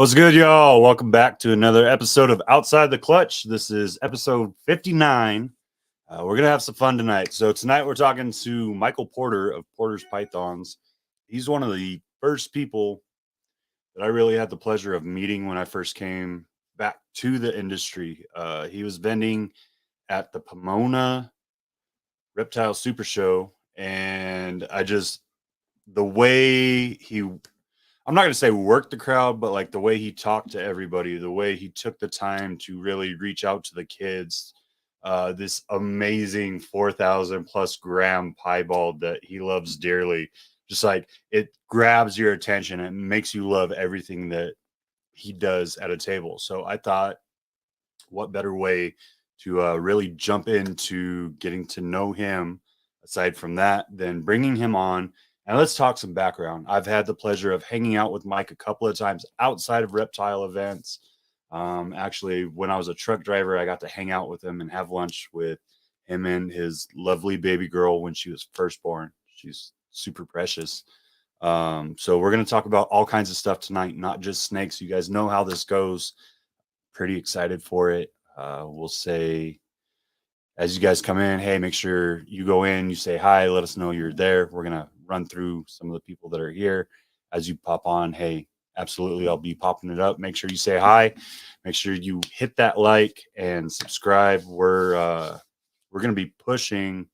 What's good, y'all? Welcome back to another episode of Outside the Clutch. This is episode 59. We're going to have some fun tonight. So tonight we're talking to Michael Porter of Porter's Pythons. He's one of the first people that I really had the pleasure of meeting when I first came back to the industry. He was vending at the Pomona Reptile Super Show, and the way I'm not going to say work the crowd, but like the way he talked to everybody, the way he took the time to really reach out to the kids, this amazing 4,000 plus gram piebald that he loves dearly. Just like it grabs your attention and makes you love everything that he does at a table. So I thought, what better way to really jump into getting to know him aside from that than bringing him on. And let's talk some background. I've had the pleasure of hanging out with Mike a couple of times outside of reptile events. Actually, when I was a truck driver, I got to hang out with him and have lunch with him and his lovely baby girl when she was first born. She's super precious. So we're going to talk about all kinds of stuff tonight, not just snakes. You guys know how this goes. Pretty excited for it. We'll say, as you guys come in, hey, make sure you go in, you say hi, let us know you're there. We're going to run through some of the people that are here. As you pop on, hey, absolutely, I'll be popping it up. Make sure you say hi. Make sure you hit that like and subscribe. We're going to be pushing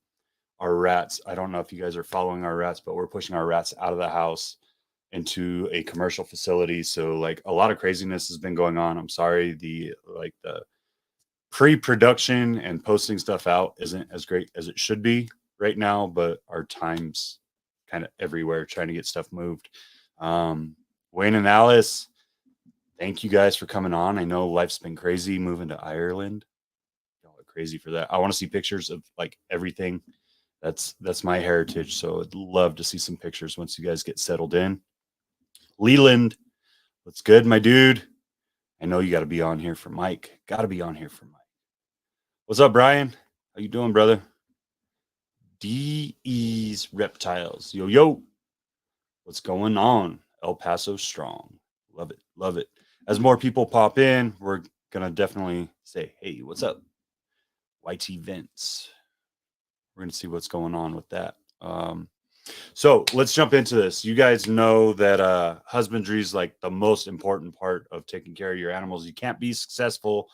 our rats. I don't know if you guys are following our rats, but we're pushing our rats out of the house into a commercial facility. So like a lot of craziness has been going on. I'm sorry, the pre-production and posting stuff out isn't as great as it should be right now, but our time's kind of everywhere trying to get stuff moved. Wayne and Alice, thank you guys for coming on. I know life's been crazy moving to Ireland. Y'all are crazy for that. I want to see pictures of like everything. That's my heritage. So I'd love to see some pictures once you guys get settled in. Leland, what's good, my dude? I know you got to be on here for Mike. Got to be on here for Mike. What's up, Brian? How you doing, brother? DE's Reptiles. Yo, yo. What's going on? El Paso strong. Love it. Love it. As more people pop in, we're going to definitely say, hey, what's up? YT Vince. We're going to see what's going on with that. So let's jump into this. You guys know that husbandry is like the most important part of taking care of your animals. You can't be successful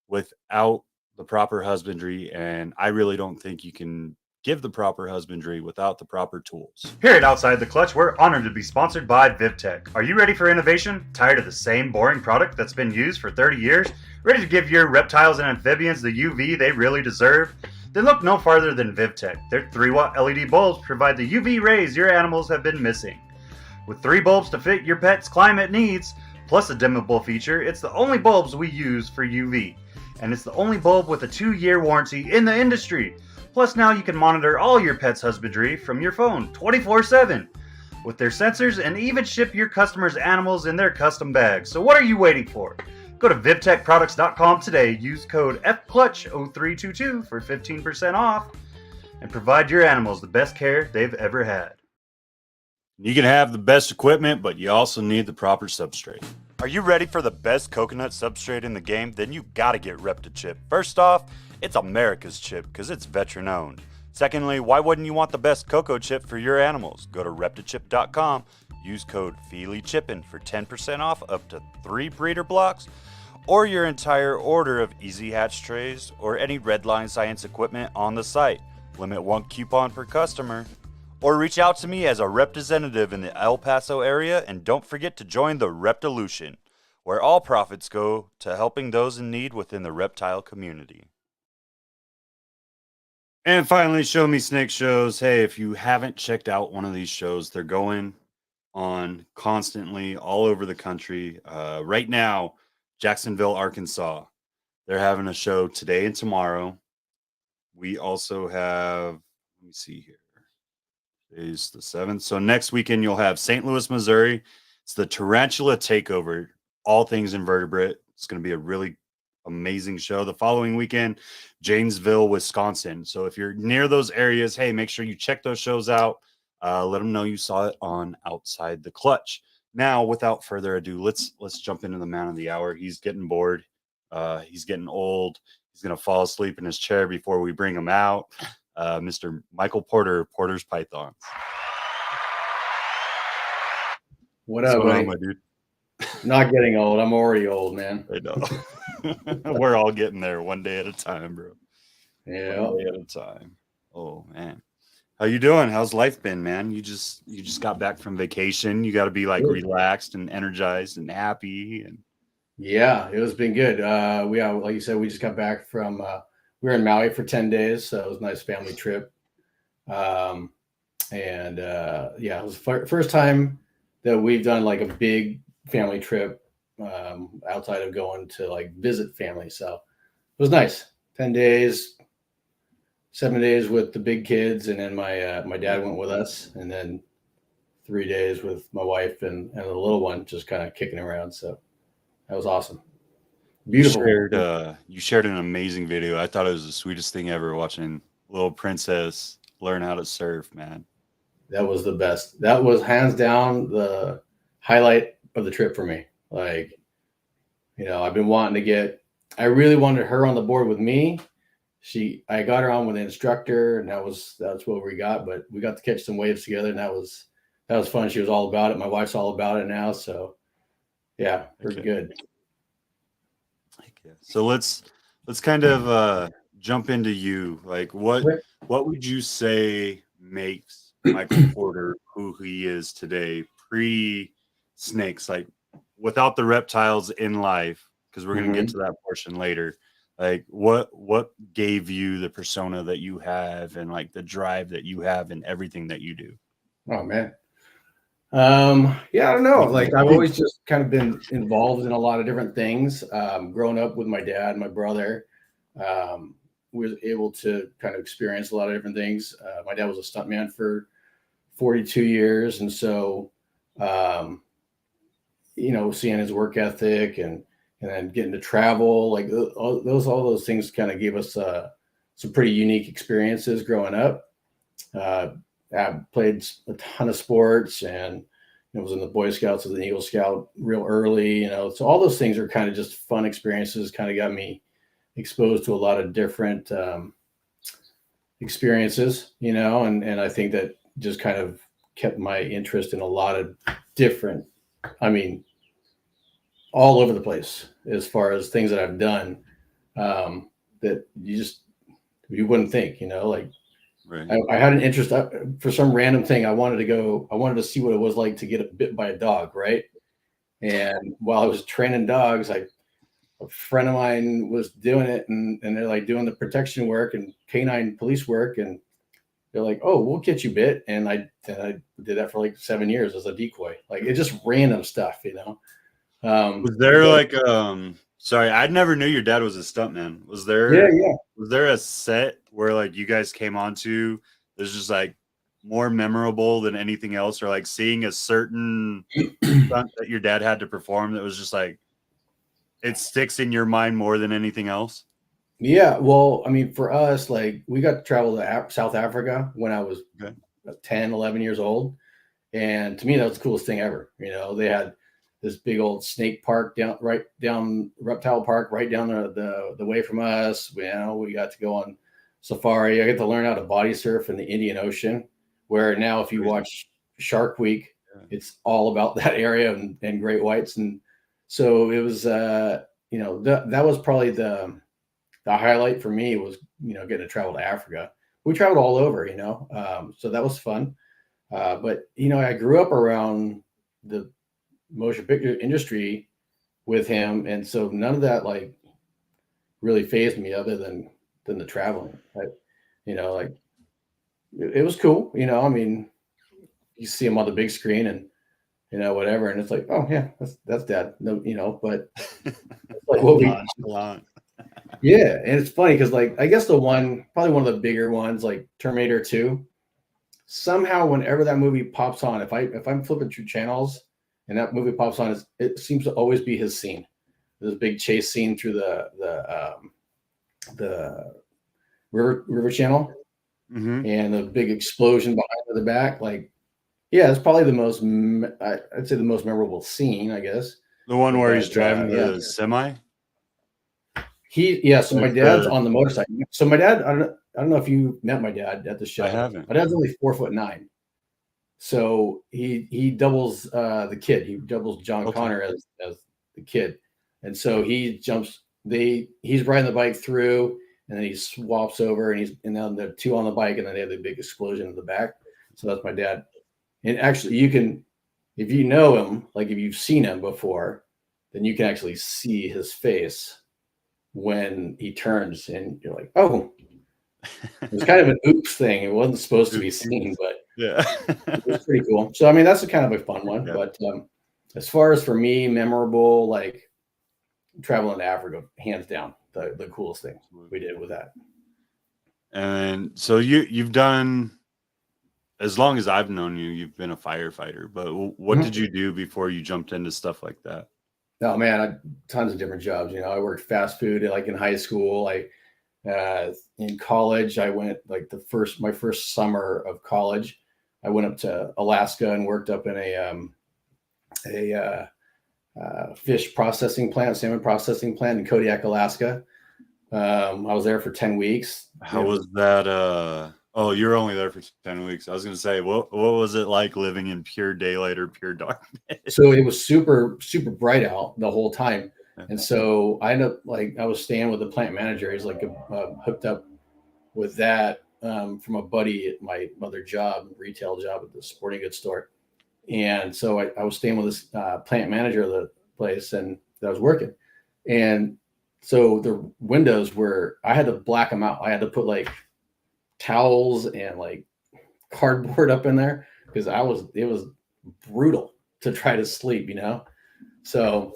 without the proper husbandry, and I really don't think you can give the proper husbandry without the proper tools. Here at Outside the Clutch, we're honored to be sponsored by VivTech. Are you ready for innovation? Tired of the same boring product that's been used for 30 years? Ready to give your reptiles and amphibians the UV they really deserve? Then look no farther than VivTech. Their 3-watt LED bulbs provide the UV rays your animals have been missing. With 3 bulbs to fit your pet's climate needs, plus a dimmable feature, it's the only bulbs we use for UV. And it's the only bulb with a 2-year warranty in the industry. Plus now you can monitor all your pet's husbandry from your phone 24/7 with their sensors and even ship your customers' animals in their custom bags. So what are you waiting for? Go to VivTechProducts.com today, use code FCLUTCH0322 for 15% off, and provide your animals the best care they've ever had. You can have the best equipment, but you also need the proper substrate. Are you ready for the best coconut substrate in the game? Then you gotta get ReptiChip. First off, it's America's chip because it's veteran owned. Secondly, why wouldn't you want the best cocoa chip for your animals? Go to ReptiChip.com, use code FeelyChippin for 10% off up to 3 breeder blocks, or your entire order of Easy Hatch trays or any Redline Science equipment on the site. Limit 1 coupon per customer. Or reach out to me as a representative in the El Paso area, and don't forget to join the Reptilution, where all profits go to helping those in need within the reptile community. And finally, Show Me Snake shows. Hey, if you haven't checked out one of these shows, they're going on constantly all over the country. Right now, Jacksonville, Arkansas, they're having a show today and tomorrow. We also have, let me see here. Today's the 7th. So next weekend, you'll have St. Louis, Missouri. It's the Tarantula Takeover, all things invertebrate. It's going to be a really amazing show. The following weekend, Janesville, Wisconsin. So if you're near those areas, hey, make sure you check those shows out. Let them know you saw it on Outside the Clutch. now, without further ado, let's jump into the man of the hour. He's getting bored. He's getting old. He's gonna fall asleep in his chair before we bring him out. Mr. Michael Porter, Porter's Pythons. What What's up, going on, buddy? my dude? Not getting old. I'm already old, man. I know. We're all getting there one day at a time, bro. Yeah. One day at a time. Oh man. How you doing? How's life been, man? You just got back from vacation. You got to be like relaxed and energized and happy. And Yeah, it was been good. Like you said, we just got back from we were in Maui for 10 days, so it was a nice family trip. Yeah, it was first time that we've done like a big family trip outside of going to like visit family. So it was nice. 10 days, 7 days with the big kids, and then my dad went with us, and then 3 days with my wife and the little one just kind of kicking around. So that was awesome. Beautiful. You shared an amazing video. I thought it was the sweetest thing ever watching little princess learn how to surf, man. That was the best. That was hands down the highlight of the trip for me. Like, I've been wanting to I really wanted her on the board with me. I got her on with an instructor, and that's what we got. But we got to catch some waves together, and that was fun. She was all about it. My wife's all about it now. So yeah, pretty good. So let's kind of jump into you. Like, what would you say makes Michael Porter who he is today, pre snakes, like without the reptiles in life? Because we're gonna get to that portion later. Like, what gave you the persona that you have, and like the drive that you have in everything that you do? Oh man. Yeah, I don't know. Like, I've always just kind of been involved in a lot of different things. Growing up with my dad, my brother, was able to kind of experience a lot of different things. My dad was a stuntman for 42 years. And so, seeing his work ethic and then getting to travel, like all those things kind of gave us some pretty unique experiences growing up. I played a ton of sports, and was in the Boy Scouts as an Eagle Scout real early. So all those things are kind of just fun experiences. Kind of got me exposed to a lot of different experiences, and I think that just kind of kept my interest in a lot of different. I mean, all over the place as far as things that I've done that you wouldn't think, like. Right. I had an interest for some random thing. I wanted to see what it was like to get bit by a dog, right? And while I was training dogs, a friend of mine was doing it, and they're like doing the protection work and canine police work, and they're like, "Oh, we'll get you bit." And I did that for like 7 years as a decoy. Like, it's just random stuff, Was there sorry, I never knew your dad was a stuntman. Was there Was there a set where like you guys came onto that's just like more memorable than anything else, or like seeing a certain stunt that your dad had to perform that was just like it sticks in your mind more than anything else? Yeah, well, I mean, for us, like, we got to travel to South Africa when I was 10, 11 years old. And to me, that was the coolest thing ever. They had this big old snake park right down reptile park, right down the way from us. We got to go on safari. I get to learn how to body surf in the Indian Ocean, where now if you watch Shark Week, it's all about that area and great whites. And so it was, that was probably the highlight for me was, getting to travel to Africa. We traveled all over, so that was fun. But I grew up around the motion picture industry with him, and so none of that like really fazed me other than the traveling. Like it was cool. I mean, you see him on the big screen and whatever, and it's like, oh yeah, that's dad. No, but like what we. Yeah, and it's funny because like I guess probably one of the bigger ones, like Terminator 2. Somehow, whenever that movie pops on, if I'm flipping through channels and that movie pops on, it seems to always be his scene. This big chase scene through the river channel, and the big explosion behind the back. Like, Yeah, it's probably the most, I'd say the most memorable scene, I guess. The one where he's But driving yeah, the semi? so my Like dad's the on the motorcycle. So my dad, I don't know if you met my dad at the I show. haven't. My dad's only 4'9". So he doubles the kid. He doubles John Okay. Connor as the kid. And so he jumps, he's riding the bike through, and then he swaps over, and then the two on the bike, and then they have the big explosion in the back. So that's my dad. And actually, you can, if you know him, like if you've seen him before, then you can actually see his face when he turns, and you're like, oh, it was kind of an oops thing. It wasn't supposed to be seen, but Yeah. it was pretty cool. So I mean, that's a kind of a fun one. Yeah. But as far as for me, memorable, like traveling to Africa, hands down, the coolest thing we did with that. And so you've done, as long as I've known you, you've been a firefighter. But what Mhm. did you do before you jumped into stuff like that? Oh man, tons of different jobs. I worked fast food like in high school. In college, I went like my first summer of college. I went up to Alaska and worked up in a fish processing plant, salmon processing plant in Kodiak, Alaska. I was there for 10 weeks. How was that? Oh, you're only there for 10 weeks. I was going to say, what was it like living in pure daylight or pure darkness? So it was super, super bright out the whole time. Yeah. And so I ended up I was staying with the plant manager. He's like hooked up with that from a buddy at my other job, retail job at the sporting goods store. And so I was staying with this plant manager of the place, and that I was working. And so the windows I had to black them out. I had to put like towels and like cardboard up in there because it was brutal to try to sleep, So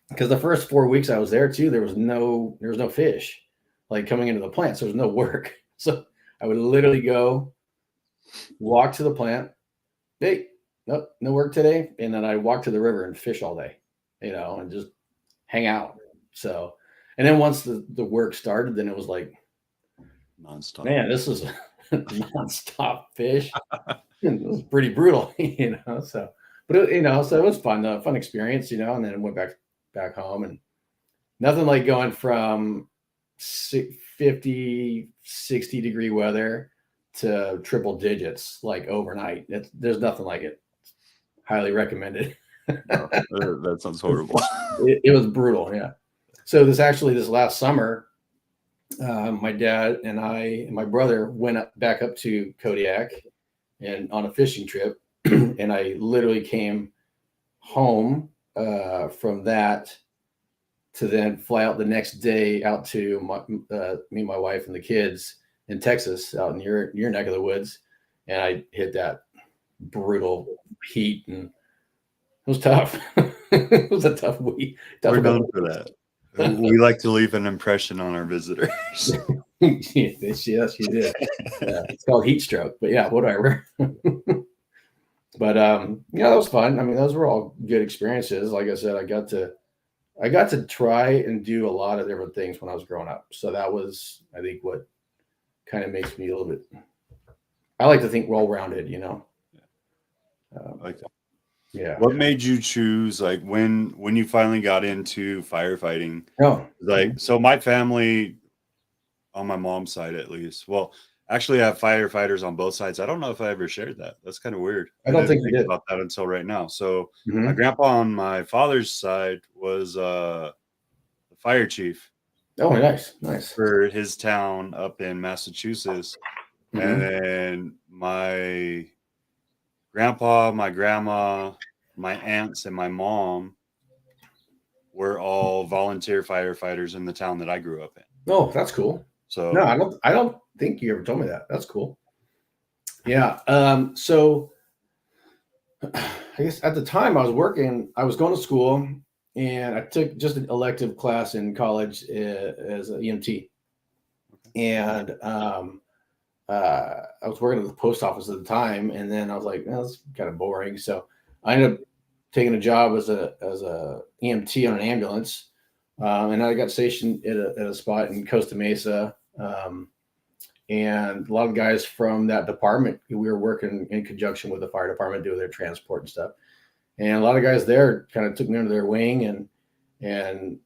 because the first 4 weeks I was there too, there was no fish like coming into the plant, so there's no work. So I would literally go walk to the plant. Hey, nope, no work today. And then I walk to the river and fish all day, and just hang out. So, and then once the work started, then it was like, Nonstop. man, this is nonstop fish. It was pretty brutal, So, but so it was fun, fun experience, and then I went back home, and nothing like going from 50, 60 degree weather to triple digits like overnight. There's nothing like it. Highly recommended. Oh, that sounds horrible. It was brutal, yeah. So this last summer, my dad and I and my brother went back up to Kodiak and on a fishing trip, and I literally came home from that to then fly out the next day out to me, my wife, and the kids in Texas, out in your neck of the woods, and I hit that brutal heat, and it was tough. It was a tough week. We're known for that. We like to leave an impression on our visitors. Yes, you did. Yeah, it's called heat stroke, but yeah, whatever. But that was fun. I mean, those were all good experiences. Like I said, I got to try and do a lot of different things when I was growing up. So that was, I think, what kind of makes me a little bit. I like to think well-rounded, I like that. Yeah. What made you choose, like, when you finally got into firefighting? Oh, Like, so my family, on my mom's side at least, well, actually I have firefighters on both sides. I don't know if I ever shared that. That's kind of weird. I don't didn't think you did. about that until right now. So Mhm. my grandpa on my father's side was the fire chief Oh, nice. for his town up in Massachusetts. Mhm. And then my grandpa, my grandma, my aunts, and my mom were all volunteer firefighters in the town that I grew up in. Oh, that's cool. So No, I don't think you ever told me that. That's cool. Yeah. So I guess at the time I was going to school, and I took just an elective class in college as an EMT. And I was working at the post office at the time, and then I was like, that's kind of boring. So I ended up taking a job as a EMT on an ambulance, and I got stationed at a spot in Costa Mesa, and a lot of guys from that department, we were working in conjunction with the fire department doing their transport and stuff. And a lot of guys there kind of took me under their wing and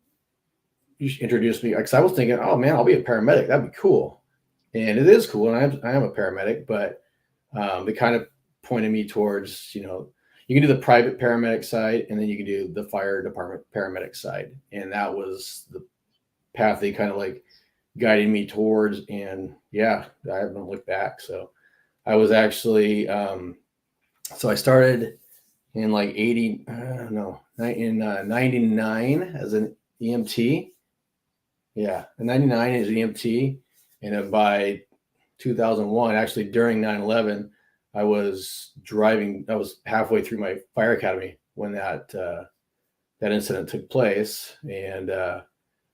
introduced me, because I was thinking, oh man, I'll be a paramedic. That'd be cool. And it is cool. And I am a paramedic, but they kind of pointed me towards, you can do the private paramedic side, and then you can do the fire department paramedic side. And that was the path they kind of like guided me towards. And yeah, I haven't looked back. So I was actually, so I started in like 99 as an EMT. Yeah, in 99 as an EMT. And then by 2001, actually during 9/11, I was halfway through my fire academy when that incident took place. And I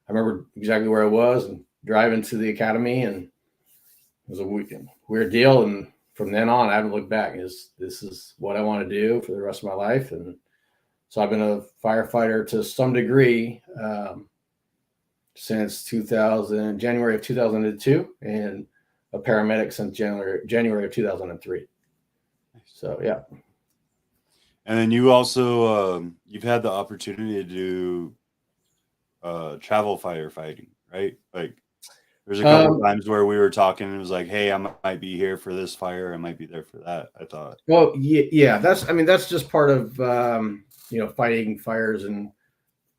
remember exactly where I was and driving to the academy, and it was a weird deal. And from then on, I haven't looked back. This is what I want to do for the rest of my life. And so I've been a firefighter to some degree since January of 2002, and a paramedic since January of 2003. So yeah. And then you also you've had the opportunity to do travel firefighting, right? Like there's a couple of times where we were talking and it was like, hey, I might be here for this fire, I might be there for that, I thought. Well, yeah, that's just part of fighting fires. And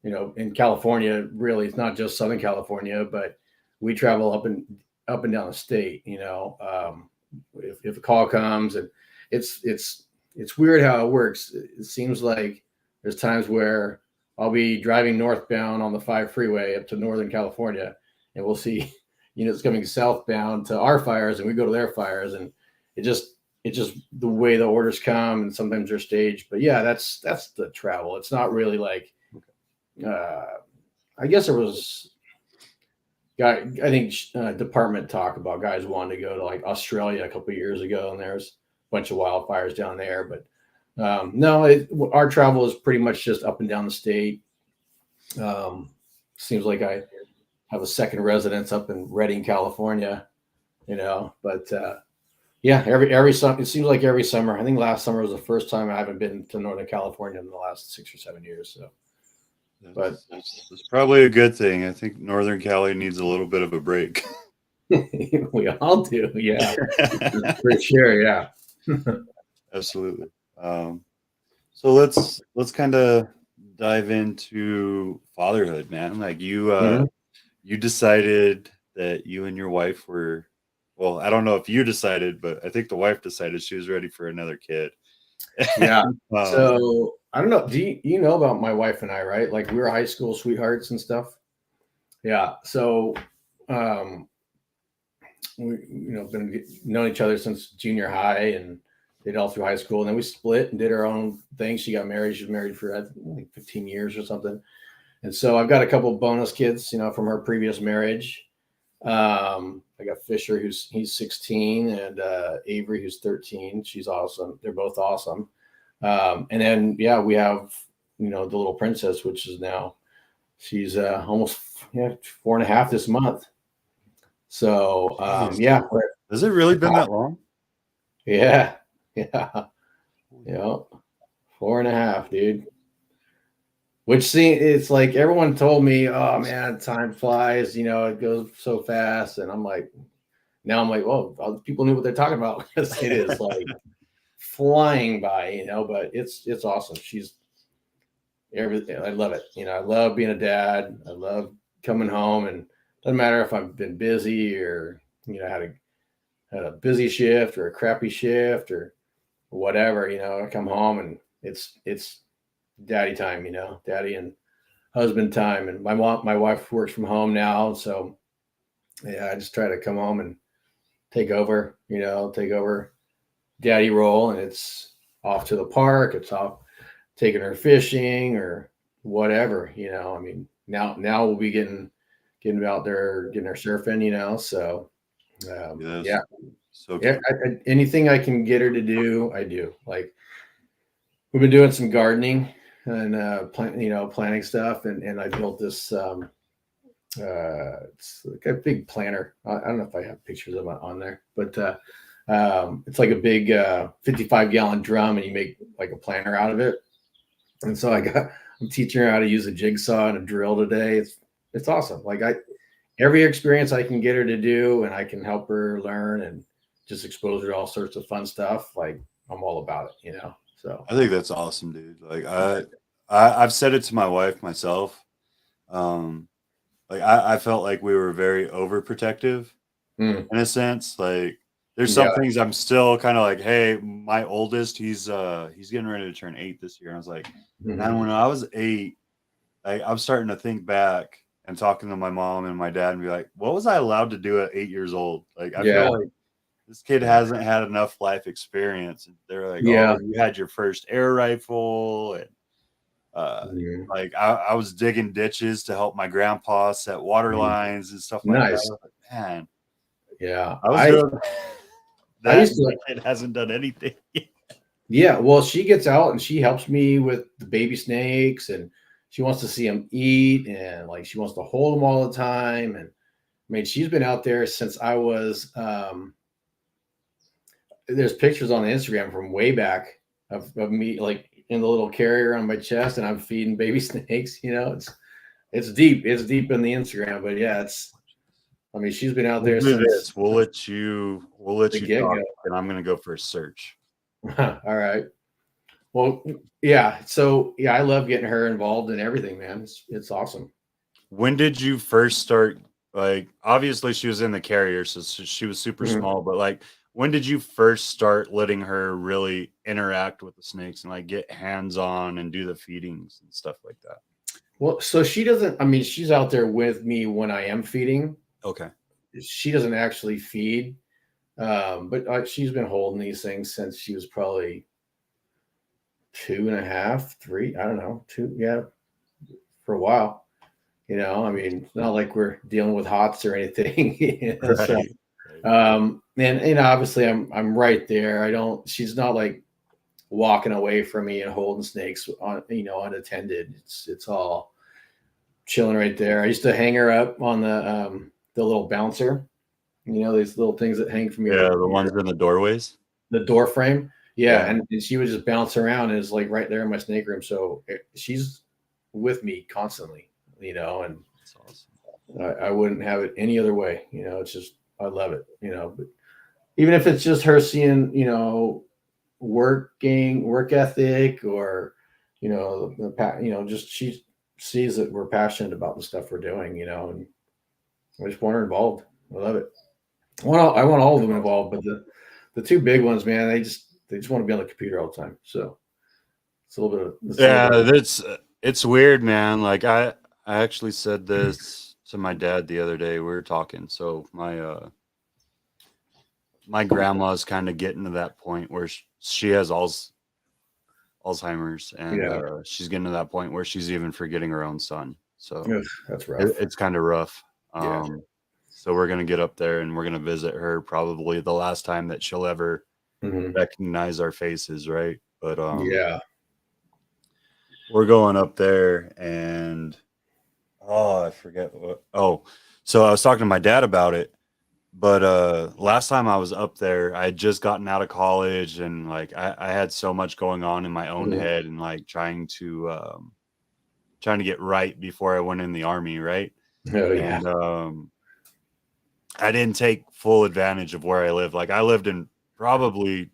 in California, really, it's not just Southern California, but we travel up and down the state. If a call comes, and it's weird how it works. It seems like there's times where I'll be driving northbound on the 5 freeway up to Northern California, and we'll see units coming southbound to our fires, and we go to their fires, and it's just the way the orders come, and sometimes they're staged. But yeah, that's the travel. It's not really like. I guess there was I think department talk about guys wanting to go to like Australia a couple of years ago, and there's a bunch of wildfires down there. But no, our travel is pretty much just up and down the state. Seems like I have a second residence up in Redding, California, but yeah, every summer, it seems like every summer. I think last summer was the first time I haven't been to Northern California in the last 6 or 7 years. So. But it's probably a good thing. I think Northern Cali needs a little bit of a break. We all do, yeah, for sure, yeah. Absolutely. So let's kind of dive into fatherhood, man. Like you decided that you and your wife were, well, I don't know if you decided, but I think the wife decided she was ready for another kid. Yeah. So I don't know. Do you know about my wife and I, right? Like we were high school sweethearts and stuff. Yeah. So we been knowing each other since junior high, and did all through high school. And then we split and did our own thing. She got married. She was married for I think 15 years or something. And so I've got a couple of bonus kids, from her previous marriage. I got Fisher, he's 16, and Avery, who's 13. She's awesome. They're both awesome. And then, yeah, we have, the little princess, which is now, she's almost 4.5 this month. So, yeah. Has it really been that long? Yeah. Yeah. 4.5, dude. Which it's like everyone told me, oh man, time flies, it goes so fast. And I'm like, well, people knew what they're talking about. It is like flying by, but it's awesome. She's everything. I love it. I love being a dad. I love coming home, and doesn't matter if I've been busy or, had a busy shift or a crappy shift or whatever, I come home and it's daddy time, daddy and husband time. And my wife works from home now. So yeah, I just try to come home and take over daddy role, and it's off to the park. It's off taking her fishing or whatever, I mean, now we'll be getting out there, getting her surfing, so yes. Yeah. So yeah, anything I can get her to do, I do. Like we've been doing some gardening and planting stuff, and I built this It's like a big planter. I don't know if I have pictures of it on there, but it's like a big 55-gallon drum, and you make like a planter out of it. And so I'm teaching her how to use a jigsaw and a drill today. It's awesome. Like every experience I can get her to do, and I can help her learn and just expose her to all sorts of fun stuff. Like I'm all about it, you know. So I think that's awesome, dude. Like I've said it to my wife myself. Um, like I felt like we were very overprotective mm, in a sense. Like there's some yeah, things I'm still kind of like, hey, my oldest, he's getting ready to turn 8 this year. And I was like, man, mhm. when I was 8, like I'm starting to think back and talking to my mom and my dad and be like, what was I allowed to do at 8 years old? Like I Yeah, feel like this kid hasn't had enough life experience. And they're like, oh, yeah, you had your first air rifle, and mhm, like I was digging ditches to help my grandpa set water mhm. lines and stuff like that. I Nice. was like, man, Yeah, I was doing I that, used and to. my kid hasn't done anything. Yeah, well, she gets out and she helps me with the baby snakes, and she wants to see them eat, and like she wants to hold them all the time. And I mean, she's been out there since I was. There's pictures on Instagram from way back of me like in the little carrier on my chest, and I'm feeding baby snakes. You know, it's deep. It's deep in the Instagram, but yeah, it's. I mean, she's been out We'll there do since this. We'll let the you get talk, go. and I'm gonna go for a search. All right. Well, yeah. So yeah, I love getting her involved in everything, man. It's awesome. When did you first start? Like, obviously, she was in the carrier, so she was super Mhm. small. But like, when did you first start letting her really interact with the snakes and like get hands on and do the feedings and stuff like that? Well, so she doesn't. I mean, she's out there with me when I am feeding. Okay. She doesn't actually feed, but she's been holding these things since she was probably 2.5, 3. I don't know, two. Yeah, for a while. You know, I mean, it's not like we're dealing with hots or anything. You know, so, Right. Right. and obviously, I'm right there. I don't. She's not like walking away from me and holding snakes on unattended. It's all chilling right there. I used to hang her up on the little bouncer, these little things that hang from Yeah, your, the ones in the doorways. the door frame. Yeah, Yeah, and she would just bounce around, and it's like right there in my snake room. So she's with me constantly, and that's awesome. I wouldn't have it any other way. It's just I love it. But even if it's just her seeing, work ethic, or just she sees that we're passionate about the stuff we're doing, and I just want her involved. I love it. I want all of That's them awesome. involved, but the two big ones, man, they just want to be on the computer all the time. So it's a little Yeah, bit of it's weird, man. Like I actually said this to my dad the other day. We were talking. So my grandma's kind of getting to that point where she has Alzheimer's, and yeah. she's getting to that point where she's even forgetting her own son. So Ugh, that's rough. it's kind of rough. Yeah. So we're gonna get up there and we're gonna visit her, probably the last time that she'll ever Hmm. recognize our faces, right? But Yeah. we're going up there, and oh, I forget what. Oh, so I was talking to my dad about it. But last time I was up there, I had just gotten out of college, and like I had so much going on in my own Mhm. head, and like trying to get right before I went in the army, right? Oh yeah. And I didn't take full advantage of where I live. Like I lived in, probably,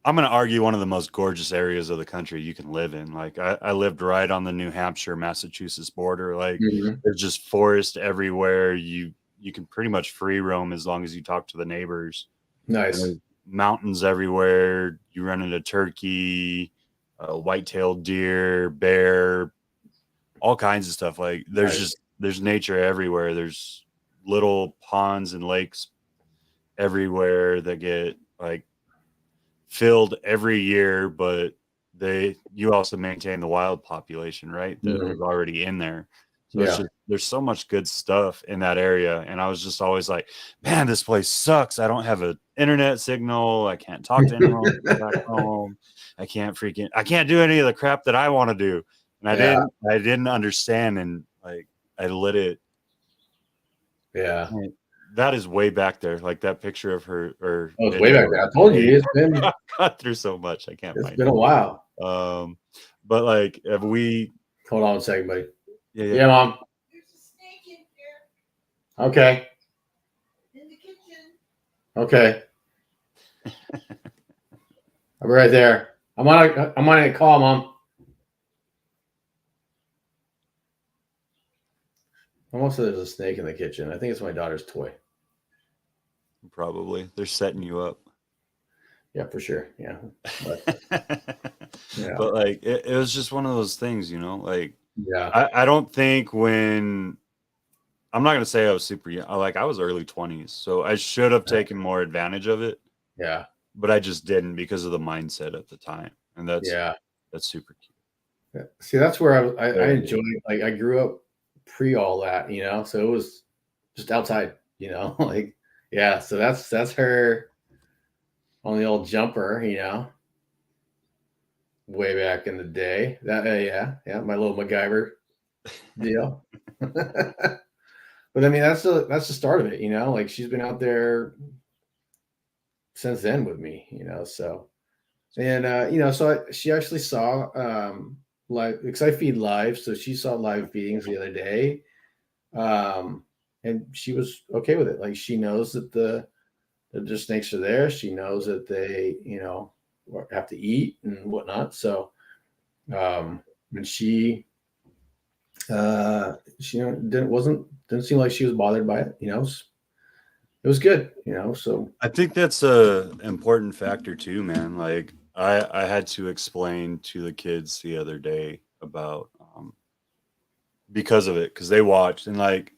I'm gonna argue, one of the most gorgeous areas of the country you can live in. Like I lived right on the New Hampshire Massachusetts border. Like Hmm. there's just forest everywhere. You can pretty much free roam as long as you talk to the neighbors. And Nice. there's mountains everywhere. You run into turkey, white-tailed deer, bear, all kinds of stuff. Like Nice. there's nature everywhere. There's little ponds and lakes everywhere that get like filled every year, but you also maintain the wild population, right? That Hmm. was already in there. So it's Yeah. just there's so much good stuff in that area. And I was just always like, man, this place sucks. I don't have an internet signal. I can't talk to anyone back home. I can't do any of the crap that I want to do. And Yeah. I didn't understand, and like I let it Yeah. Right. That is way back there. Like that picture of her or Oh, it's way back video. there. I told you I've got through so much. I can't it's find been a it. while. But like if we Hold on a second, buddy. yeah. Yeah, Mom. There's a snake in here Okay. in the kitchen. Okay. I'll be right there. I'm on a call, Mom. Almost said there's a snake in the kitchen. I think it's my daughter's toy. Probably. They're setting you up. Yeah, for sure. Yeah. But, yeah. But like it was just one of those things, you know, like Yeah. I don't think when I'm not gonna say I was super young, like I was early 20s, so I should have taken more advantage of it, Yeah. but I just didn't because of the mindset at the time. And that's super cute. Yeah. See, that's where I Very enjoy. Like, I grew up pre all that, so it was just outside, like, yeah. So that's her on the old jumper, way back in the day. That yeah, my little MacGyver deal. But I mean, that's the start of it, Like, she's been out there since then with me, So, and so she actually saw live, because I feed live, so she saw live feedings the other day, and she was okay with it. Like, she knows that the snakes are there. She knows that they have to eat and whatnot. So, and she didn't seem like she was bothered by it. It was good. So I think that's a important factor too, man. Like I had to explain to the kids the other day about because of it, because they watched and like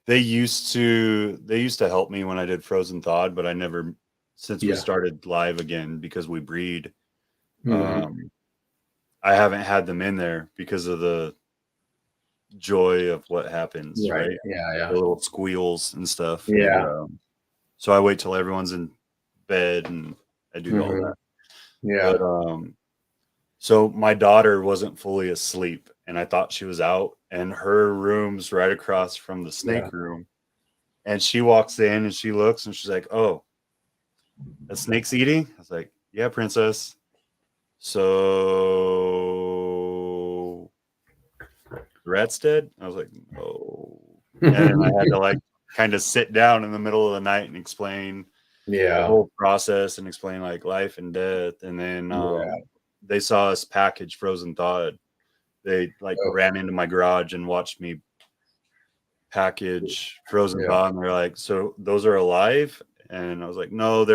they used to help me when I did frozen thawed, but I never, since we started live again because we breed, I haven't had them in there because of the joy of what happens, right? Yeah. The little squeals and stuff. Yeah. And, so I wait till everyone's in bed and I do all that. Yeah. But so my daughter wasn't fully asleep and I thought she was out, and her room's right across from the snake room. And she walks in and she looks and she's like, "Oh, a snake's eating?" I was like, "Yeah, princess. So the rat's dead?" I was like, "No." And I had to like kind of sit down in the middle of the night and explain the whole process and explain like life and death. And then they saw us package frozen thawed. They like ran into my garage and watched me package frozen thawed, and they're like, "So those are alive?" And I was like, "No,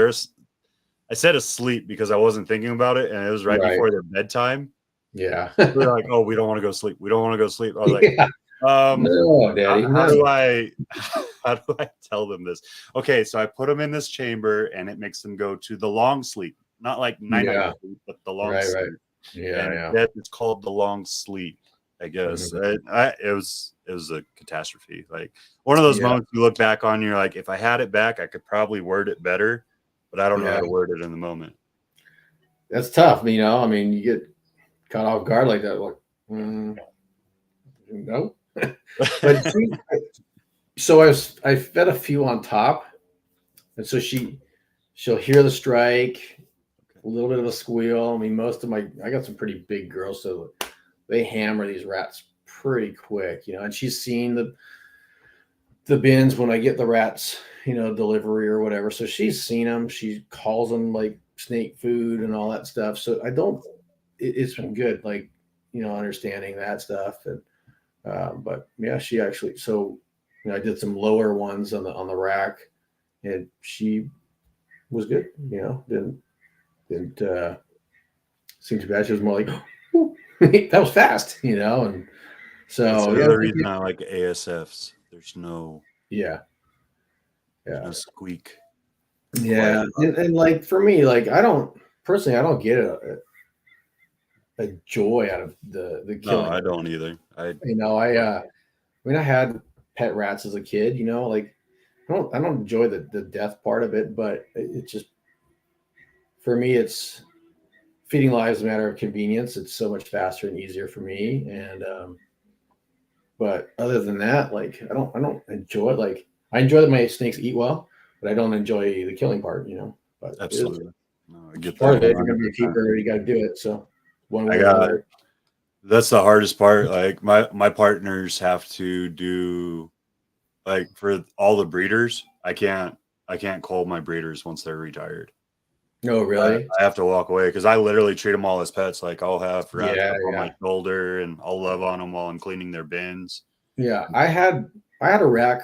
I said asleep because I wasn't thinking about it, and it was right before their bedtime." Yeah. They're like, "Oh, we don't want to go sleep. We don't want to go sleep." I was like, No, Daddy. how do I tell them this? Okay, so I put them in this chamber and it makes them go to the long sleep, not like night sleep, but the long sleep. Right. Yeah. It's called the long sleep, I guess. It was a catastrophe. Like one of those moments you look back on, you're like, if I had it back, I could probably word it better, but I don't know how to word it in the moment. That's tough. I mean, you get caught off guard like that. Like, no. But so I fed a few on top, and so she'll hear the strike, a little bit of a squeal. I mean, I got some pretty big girls, so they hammer these rats pretty quick, and she's seen the bins when I get the rats, delivery or whatever. So she's seen them. She calls them like snake food and all that stuff. So it's been good, like, understanding that stuff. And but yeah, she actually, so I did some lower ones on the rack, and she was good. Didn't seem too bad. She was more like, that was fast, and so that's the other reason I like ASFs. There's no no squeak. Yeah, and like for me, like I don't get a joy out of the killing. No, I don't either. I had pet rats as a kid, like I don't enjoy the death part of it, but it's just, for me, it's feeding lives a matter of convenience. It's so much faster and easier for me. And but other than that, like I don't enjoy it. Like I enjoy that my snakes eat well, but I don't enjoy the killing part, but Absolutely. No, I it's get part that of it. If you're going to be a 100%. keeper, you got to do it. So one I way or got another. That's the hardest part. Like my partners have to do like for all the breeders. I can't call my breeders once they're retired. No, really? I have to walk away because I literally treat them all as pets. Like I'll have rats Yeah, up on my yeah. shoulder and I'll love on them while I'm cleaning their bins. Yeah. I had a rack,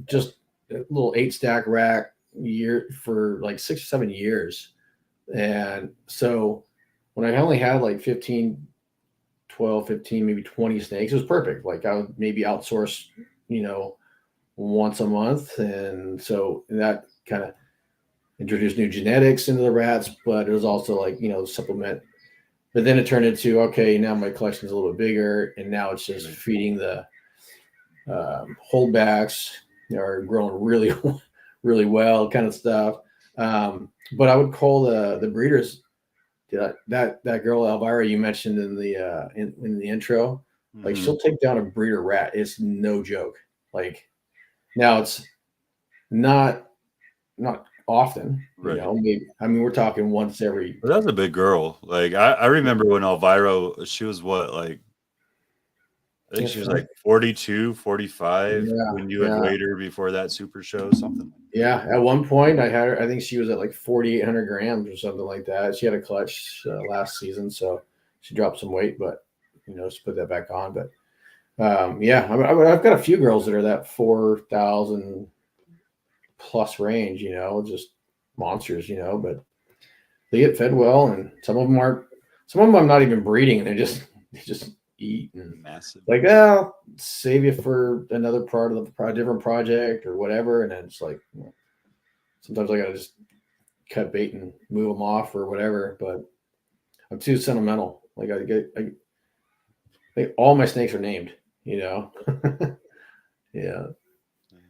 just a little 8-stack rack year for like 6 or 7 years. And so when I only had like 15, 12, 15, maybe 20 snakes, it was perfect. Like I would maybe outsource, you know, once a month. And so that kind of introduced new genetics into the rats, but it was also like, supplement. But then it turned into, okay, now my collection is a little bit bigger. And now it's just feeding the holdbacks are growing really, really well kind of stuff. But I would call the breeders that girl Elvira you mentioned in the intro, like Mhm. she'll take down a breeder rat. It's no joke. Like now it's not not often, Right. maybe I mean we're talking once every But that's a big girl. Like I remember when Elvira, she was what, like I think yes, she was like 42, 45 yeah, when you had yeah, weighed her before that super show, something like yeah. At one point I had her, I think she was at like 4,800 grams or something like that. She had a clutch last season, so she dropped some weight, but just put that back on. But yeah, I've got a few girls that are that 4,000 plus range, just monsters, but they get fed well, and some of them aren't. Some of them I'm not even breeding, and they just eat and massive. like, oh, save you for another part of the different project or whatever, and then it's like sometimes I gotta just cut bait and move them off or whatever. But I'm too sentimental. Like all my snakes are named, you know. Yeah,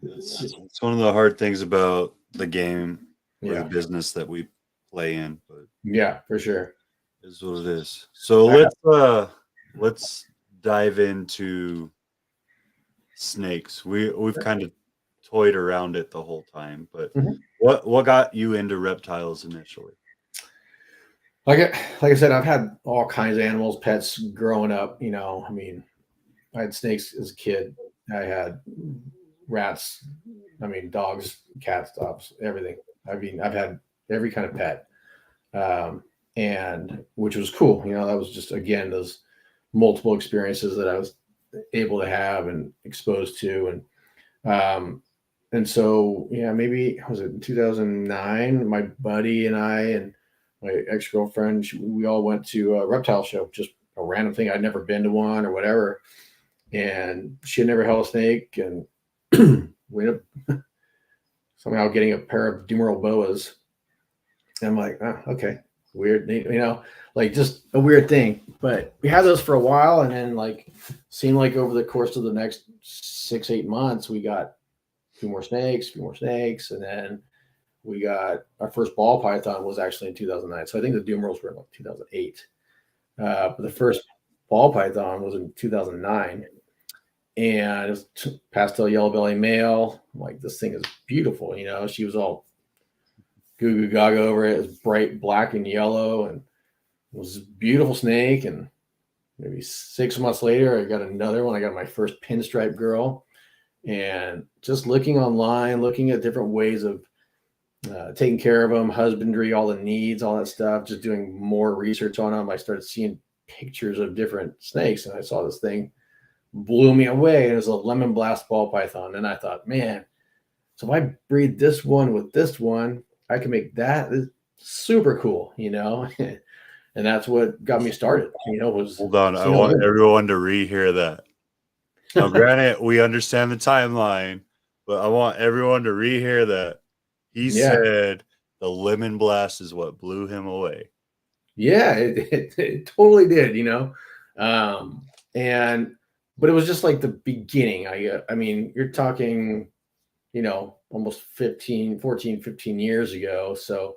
It's one of the hard things about the game or the yeah, business that we play in, but yeah, for sure. it is what it is. So I, let's dive into snakes. We've kind of toyed around it the whole time, but Mhm. what got you into reptiles initially? like I said, I've had all kinds of animals, pets growing up. I mean, I had snakes as a kid. I had rats. I mean, dogs, cats, dogs, everything. I mean, I've had every kind of pet, and which was cool. That was just again those multiple experiences that I was able to have and exposed to, and so yeah, maybe was it in 2009? My buddy and I and my ex girlfriend, we all went to a reptile show, just a random thing. I'd never been to one or whatever, and she had never held a snake, and we ended up somehow getting a pair of Dumeral boas. And I'm like, oh, okay, weird, like just a weird thing. But we had those for a while, and then like seemed like over the course of the next 6, 8 months, we got a few more snakes, and then we got our first ball python was actually in 2009. So I think the Dumerals were in like 2008. But the first ball python was in 2009, and it was pastel yellow belly male. I'm like, this thing is beautiful. She was all goo goo gaga over it. It was bright black and yellow, and it was a beautiful snake. And maybe 6 months later, I got another one. I got my first pinstripe girl, and just looking online, looking at different ways of taking care of them, husbandry, all the needs, all that stuff, just doing more research on them. I started seeing pictures of different snakes, and I saw this thing blew me away. It was a lemon blast ball python. And I thought, man, so if I breed this one with this one, I can make that super cool, and that's what got me started, was Hold on, I seeing all want them. everyone to rehear that. Now, granted, we understand the timeline, but I want everyone to rehear that. He Yeah. said the lemon blast is what blew him away. Yeah, it totally did, and but it was just like the beginning. I mean, you're talking, almost 15 years ago. So,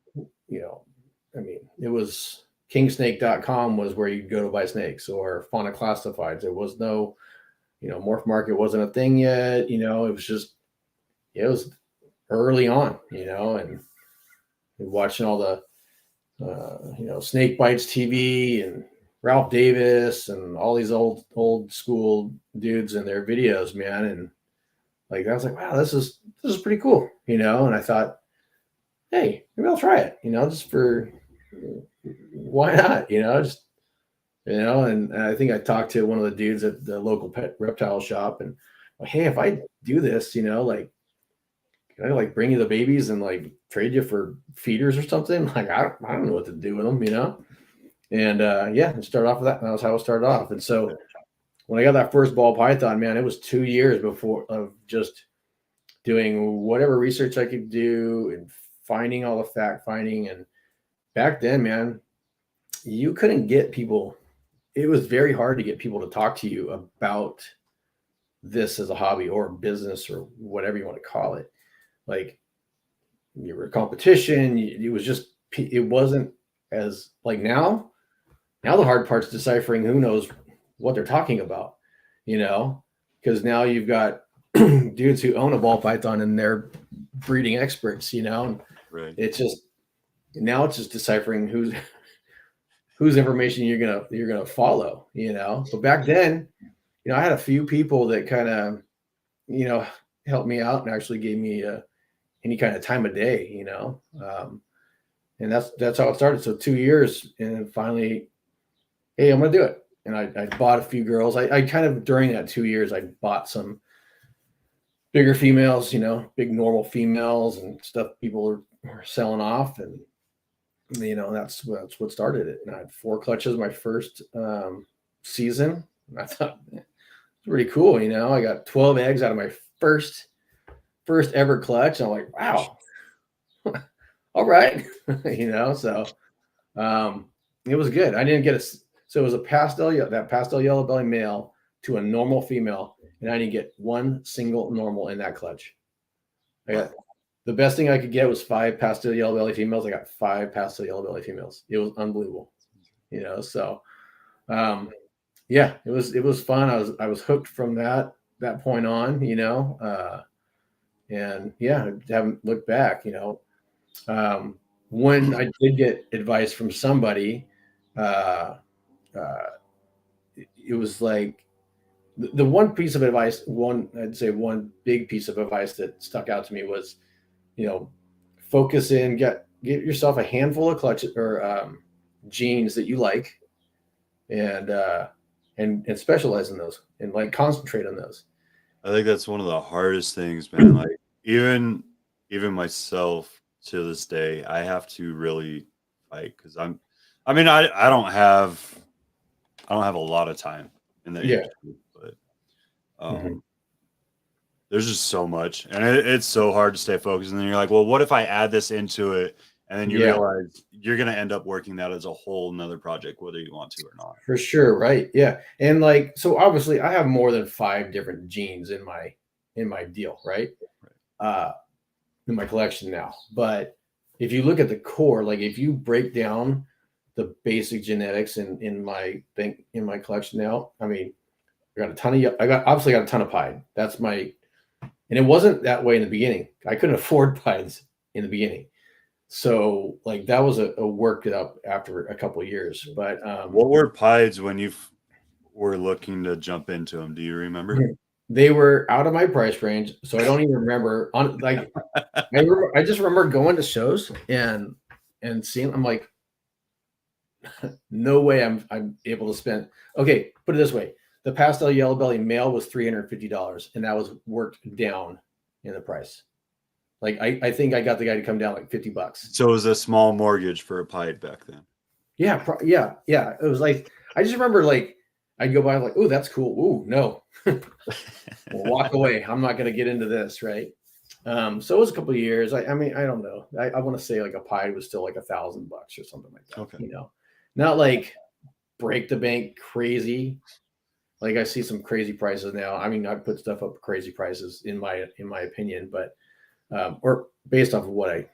I mean, it was kingsnake.com was where you'd go to buy snakes, or fauna classifieds. There was no, morph market wasn't a thing yet. It was just it was early on, you know, and watching all the, you know, Snake Bites TV and Ralph Davis and all these old school dudes and their videos, man. And like, I was like, wow, this is pretty cool, you know? And I thought, hey, maybe I'll try it, you know, just for, why not, you know, just, you know, and I think I talked to one of the dudes at the local pet reptile shop and, like, hey, if I do this, you know, like, can I like bring you the babies and like trade you for feeders or something? Like, I don't know what to do with them, you know? And yeah, and start off with that. And that was how it started off. And so when I got that first ball python, man, it was 2 years before of just doing whatever research I could do and finding all the fact finding. And back then, man, you couldn't get people. It was very hard to get people to talk to you about this as a hobby or business or whatever you want to call it. Like, you were a competition. It was just, it wasn't as like now. Now the hard part's deciphering who knows what they're talking about, you know, because now you've got dudes who own a ball python and they're breeding experts, you know. Right. It's just now it's just deciphering whose information you're gonna follow, you know. But back then, you know, I had a few people that kind of, you know, helped me out and actually gave me any kind of time of day, you know. And that's how it started. So 2 years, and then finally, hey, I'm gonna do it. And I bought a few girls. I kind of during that 2 years, I bought some bigger females, you know, big normal females and stuff people were selling off, and you know, that's what started it. And I had 4 clutches my first season. And I thought, it's pretty cool, you know. I got 12 eggs out of my first ever clutch. And I'm like, wow, all right, you know. So it was good. I didn't get so it was a pastel yellow belly male to a normal female, and I didn't get one single normal in that clutch. I got the best thing I could get was 5 pastel yellow belly females. I got 5 pastel yellow belly females. It was unbelievable, you know. So yeah, it was fun. I was hooked from that point on, you know. And yeah, I haven't looked back, you know. When I did get advice from somebody, it was like the one piece of advice, I'd say one big piece of advice that stuck out to me was, you know, focus in, get yourself a handful of clutches or genes that you like, and specialize in those and like concentrate on those. I think that's one of the hardest things, man. Like even myself to this day, I have to really fight because I don't have a lot of time in the Yeah. age group, but there's just so much, and it's so hard to stay focused. And then you're like, well, what if I add this into it? And then you realize you're going to end up working that as a whole nother project, whether you want to or not. For sure. Right. Yeah. And like, so obviously I have more than 5 different genes in my deal, right? In my collection now. But if you look at the core, like if you break down the basic genetics in my collection now, I mean, I obviously got a ton of pied. That's my, and it wasn't that way in the beginning. I couldn't afford pieds in the beginning. So like that was a work it up after a couple of years. But what were pieds when you were looking to jump into them? Do you remember? They were out of my price range, so I don't even remember. I just remember going to shows and seeing. I'm like, no way I'm able to spend. Okay, put it this way: the pastel yellow belly male was $350, and that was worked down in the price. Like I think I got the guy to come down like $50. So it was a small mortgage for a pied back then. Yeah, yeah. It was like I just remember like I'd go by like, oh, that's cool. Ooh, no, walk away. I'm not gonna get into this, right? So it was a couple of years. I mean, I don't know. I want to say like a pied was still like $1,000 or something like that. Okay. You know, not like break the bank crazy. Like I see some crazy prices now. I mean, I put stuff up crazy prices in my opinion, but or based off of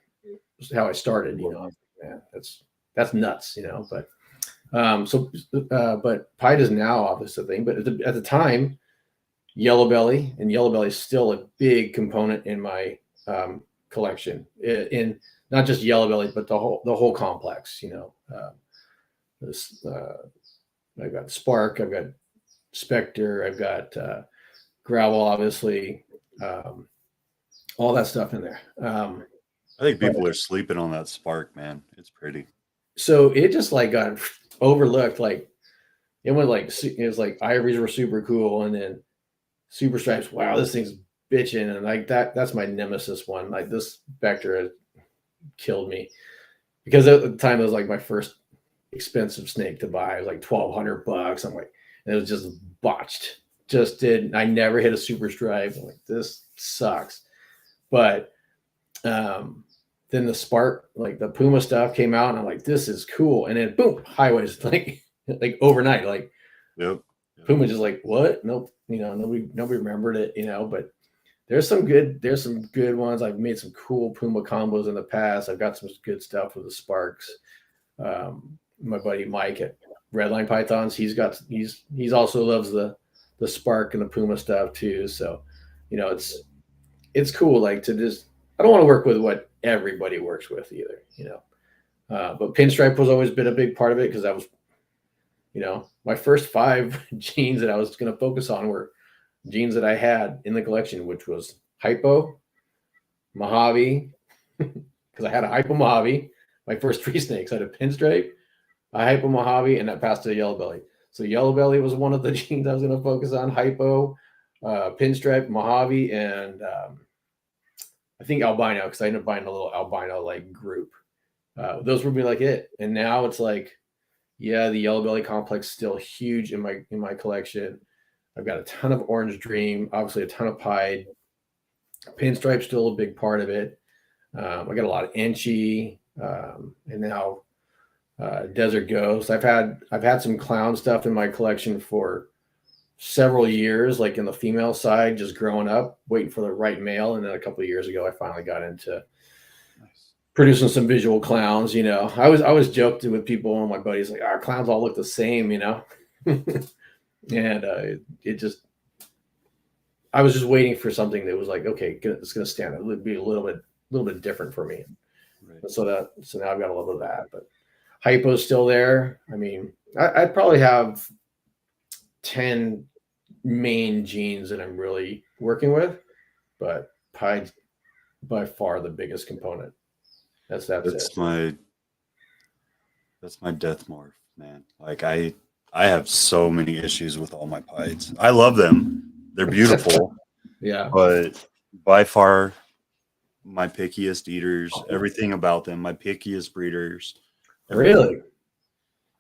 how I started, you know, man, that's nuts, you know. But but pied is now obviously a thing. But at the time, yellow belly, and yellow belly is still a big component in my collection. In not just yellow belly, but the whole complex. This I've got Spark, I've got Spectre, I've got Gravel, obviously, all that stuff in there. I think people are sleeping on that Spark, man. It's pretty. So it just like got overlooked. Like it was like ivories were super cool, and then super stripes. Wow, this thing's bitching, and like that's my nemesis one. Like this Spectre killed me because at the time it was like my first expensive snake to buy. It was like $1,200. I'm like, and it was just botched. I never hit a super stripe. I'm like, this sucks. But then the Spark, like the Puma stuff came out, and I'm like, this is cool. And then boom, highways like overnight. Like Yep. Puma just like, what? Nope. Nobody remembered it, but there's some good ones. I've made some cool Puma combos in the past. I've got some good stuff with the Sparks. My buddy Mike at Redline Pythons, he's also loves the Spark and the Puma stuff too. So, it's cool. Like to just, I don't want to work with what everybody works with either, but pinstripe was always been a big part of it because that was, my first 5 genes that I was going to focus on were genes that I had in the collection, which was Hypo, Mojave, because I had a Hypo Mojave. My first 3 snakes, I had a pinstripe, a Hypo Mojave, and that passed to a yellow belly. So yellow belly was one of the genes I was going to focus on. Hypo, pinstripe, Mojave, and I think albino, because I ended up buying a little albino like group. Those would be like it. And now it's like, yeah, the yellow belly complex still huge in my collection. I've got a ton of Orange Dream, obviously a ton of Pied. Pinstripe still a big part of it. I got a lot of Inchy, and now Desert Ghost. I've had some clown stuff in my collection for several years, like in the female side, just growing up, waiting for the right male. And then a couple of years ago, I finally got into producing some visual clowns. I was joking with people and my buddies like, our clowns all look the same, and it just, I was just waiting for something that was like, okay, it's going to stand out. It would be a little bit different for me. Right. So now I've got a little bit of that, but Hypo's still there. I mean, I'd probably have 10 main genes that I'm really working with, but Pied's by far the biggest component. That's my death morph, man. Like I have so many issues with all my Pieds. I love them. They're beautiful. Yeah. But by far my pickiest eaters, everything about them, my pickiest breeders. Really?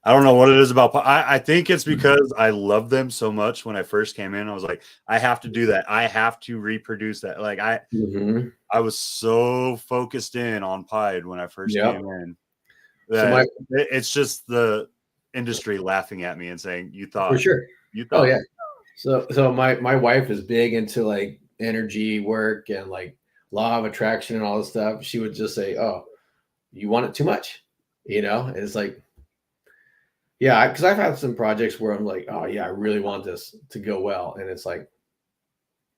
I don't know what it is about. I think it's because I love them so much. When I first came in, I was like, I have to do that. I have to reproduce that. Like I was so focused in on Pied when I first came in that it's just the industry laughing at me and saying, "You thought for sure." You thought, oh yeah. So my wife is big into like energy work and like law of attraction and all this stuff. She would just say, "Oh, you want it too much," And it's like. Yeah, because I've had some projects where I'm like, oh yeah, I really want this to go well, and it's like,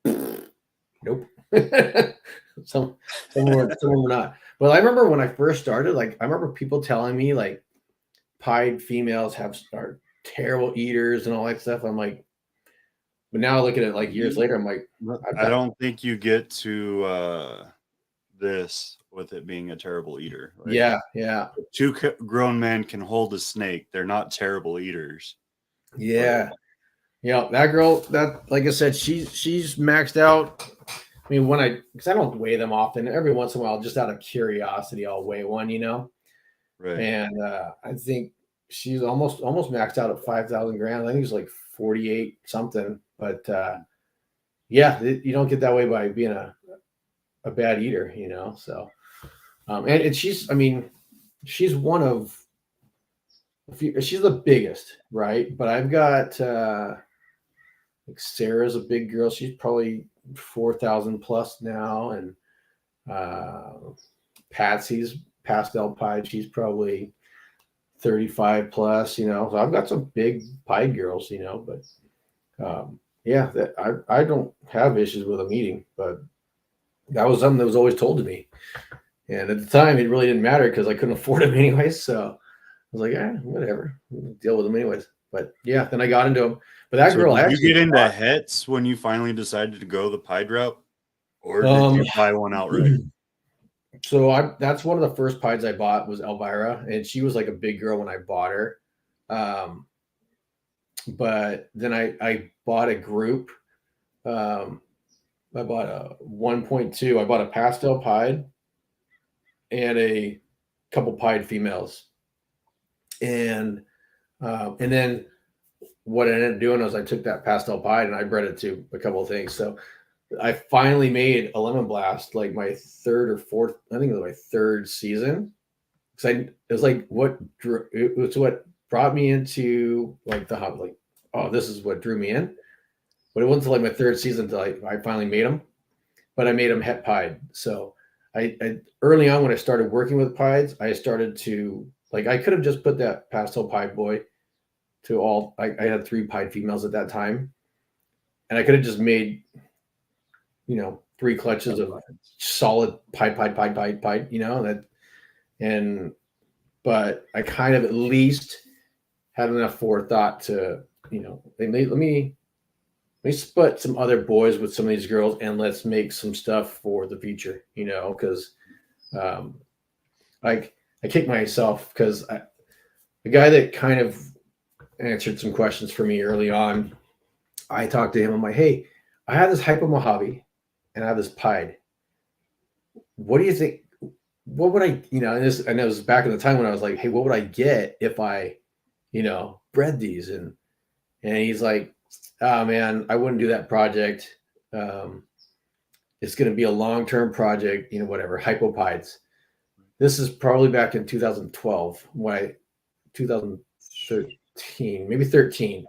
nope. some were not. But I remember when I first started, like I remember people telling me like, Pied females are terrible eaters and all that stuff. I'm like, but now I look at it like years later, I'm like, I don't think you get to this with it being a terrible eater. Like, yeah. If 2 grown men can hold a snake, they're not terrible eaters. Yeah. That girl, that, like I said, she's maxed out. I mean, because I don't weigh them often, every once in a while, just out of curiosity, I'll weigh one, Right. And I think she's almost maxed out at 5,000 grams. I think it's like 48 something, but yeah, you don't get that way by being a bad eater, so. And she's one of, she's the biggest, right? But I've got like Sarah's a big girl. She's probably 4,000 plus now, and Patsy's pastel Pied. She's probably 35 plus. So I've got some big Pied girls, but yeah, that I don't have issues with them eating, but that was something that was always told to me. And at the time, it really didn't matter because I couldn't afford them anyways. So I was like, whatever, we'll deal with them anyways. But yeah, then I got into them. But that So girl did you actually get into bought, hets when you finally decided to go the pied route, or did um, you buy one outright? so that's one of the first pies I bought was Elvira, and she was like a big girl when I bought her. Um, but then I bought a group. Um, I bought a 1.2. I bought a pastel pied and a couple pied females, and then what I ended up doing was I took that pastel pied and I bred it to a couple of things. So I finally made a lemon blast like my third or fourth. I think it was my third season. Because it was like it was what brought me into like the hub. Like, oh, this is what drew me in. But it wasn't until like my third season until I finally made them. But I made them het pied. So I early on when I started working with pieds, I started to like I could have just put that pastel pied boy to all. I had 3 pied females at that time, and I could have just made 3 clutches of solid pied, that and but I kind of at least had enough forethought to let me split some other boys with some of these girls and let's make some stuff for the future, because um, I kick myself because the guy that kind of answered some questions for me early on, I talked to him. I'm like, hey, I have this hypo Mojave and I have this pied. What do you think? What would I, and it was back in the time when I was like, hey, what would I get if I, bred these? And he's like, oh man, I wouldn't do that project. Um, it's going to be a long-term project, whatever, hypopides. This is probably back in 2012, 2013, maybe 13.